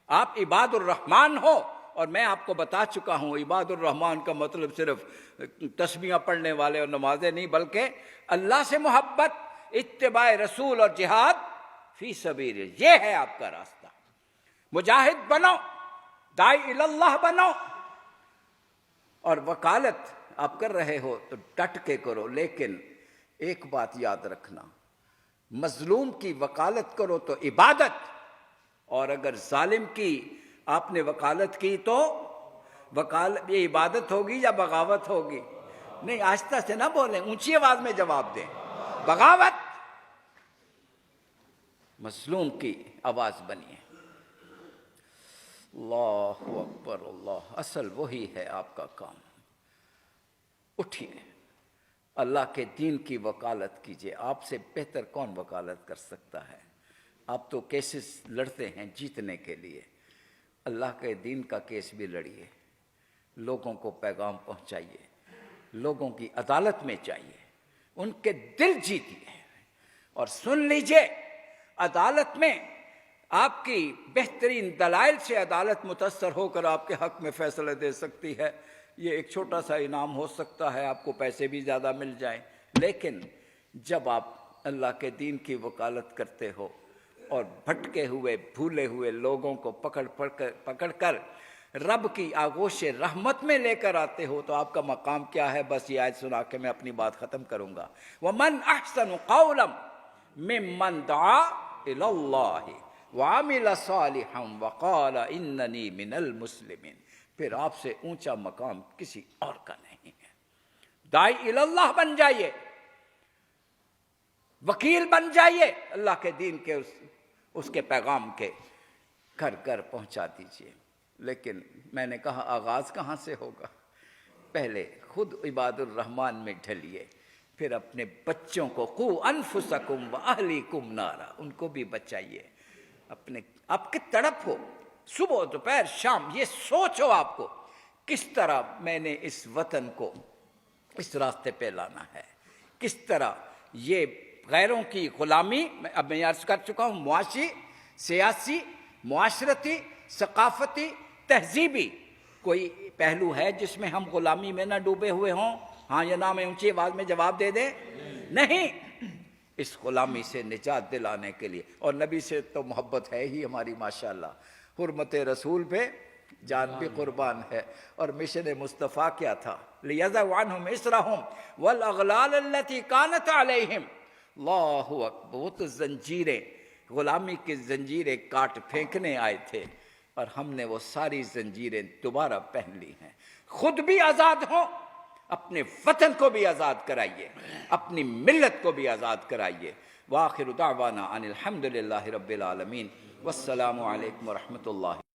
آپ عباد الرحمن ہو، اور میں آپ کو بتا چکا ہوں عباد الرحمن کا مطلب صرف تسبیحاں پڑھنے والے اور نمازیں نہیں، بلکہ اللہ سے محبت، اتباع رسول اور جہاد فی سبیل، یہ ہے آپ کا راستہ. مجاہد بنو، داعی اللہ بنو. اور وکالت آپ کر رہے ہو تو ڈٹ کے کرو، لیکن ایک بات یاد رکھنا، مظلوم کی وکالت کرو تو عبادت، اور اگر ظالم کی آپ نے وکالت کی تو یہ عبادت ہوگی یا بغاوت ہوگی؟ نہیں آہستہ سے نہ بولیں، اونچی آواز میں جواب دیں. بغاوت مظلوم کی آواز بنیے. اللہ اکبر اللہ. اصل وہی ہے آپ کا کام. اٹھیے، اللہ کے دین کی وکالت کیجیے. آپ سے بہتر کون وکالت کر سکتا ہے؟ آپ تو کیسز لڑتے ہیں جیتنے کے لیے. اللہ کے دین کا کیس بھی لڑیے، لوگوں کو پیغام پہنچائیے، لوگوں کی عدالت میں جائیے، ان کے دل جیتیے. اور سن لیجئے، عدالت میں آپ کی بہترین دلائل سے عدالت متاثر ہو کر آپ کے حق میں فیصلہ دے سکتی ہے. یہ ایک چھوٹا سا انعام ہو سکتا ہے، آپ کو پیسے بھی زیادہ مل جائیں، لیکن جب آپ اللہ کے دین کی وکالت کرتے ہو اور بھٹکے ہوئے بھولے ہوئے لوگوں کو پکڑ کر رب کی آغوش رحمت میں لے کر آتے ہو، تو آپ کا مقام کیا ہے؟ بس یہ آیت سنا کے میں اپنی بات ختم کروں گا. وَمَنْ أَحْسَنُ قَوْلًا مِّمَّنْ دَعَا إِلَى اللَّهِ وَعَمِلَ صَالِحًا وَقَالَ إِنَّنِي مِنَ الْمُسْلِمِينَ. پھر آپ سے اونچا مقام کسی اور کا نہیں ہے. داعی الی اللہ بن جائیے، وکیل بن جائیے، اللہ کے دین کے اس کے پیغام کے گھر گھر پہنچا دیجیے. لیکن میں نے کہا آغاز کہاں سے ہوگا؟ پہلے خود عباد الرحمن میں ڈھلیے، پھر اپنے بچوں کو قو انفسکم واہلیکم نارا، ان کو بھی بچائیے. آپ کی تڑپ ہو صبح دوپہر شام، یہ سوچو آپ کو کس طرح میں نے اس وطن کو اس راستے پہ لانا ہے، کس طرح یہ غیروں کی غلامی، اب میں عرض کر چکا ہوں، معاشی، سیاسی، معاشرتی، ثقافتی، تہذیبی کوئی پہلو ہے جس میں ہم غلامی میں نہ ڈوبے ہوئے ہوں؟ ہاں یا نہ میں اونچی آواز میں جواب دے دیں. نہیں، اس غلامی سے نجات دلانے کے لیے. اور نبی سے تو محبت ہے ہی ہماری ماشاءاللہ، حرمت رسول پہ جان بھی قربان ہے. اور مشن مصطفیٰ کیا تھا؟ لِيَضَعْ عَنْهُمْ إِصْرَهُمْ وَالْأَغْلَالَ الَّتِي كَانَتْ عَلَيْهِمْ. اللہ اکبر. وہ تو زنجیریں، غلامی کی زنجیریں کاٹ پھینکنے آئے تھے، اور ہم نے وہ ساری زنجیریں دوبارہ پہن لی ہیں. خود بھی آزاد ہوں، اپنے وطن کو بھی آزاد کرائیے، اپنی ملت کو بھی آزاد کرائیے. وآخر دعوانا ان الحمد للہ رب العالمین. والسلام علیکم ورحمۃ اللہ.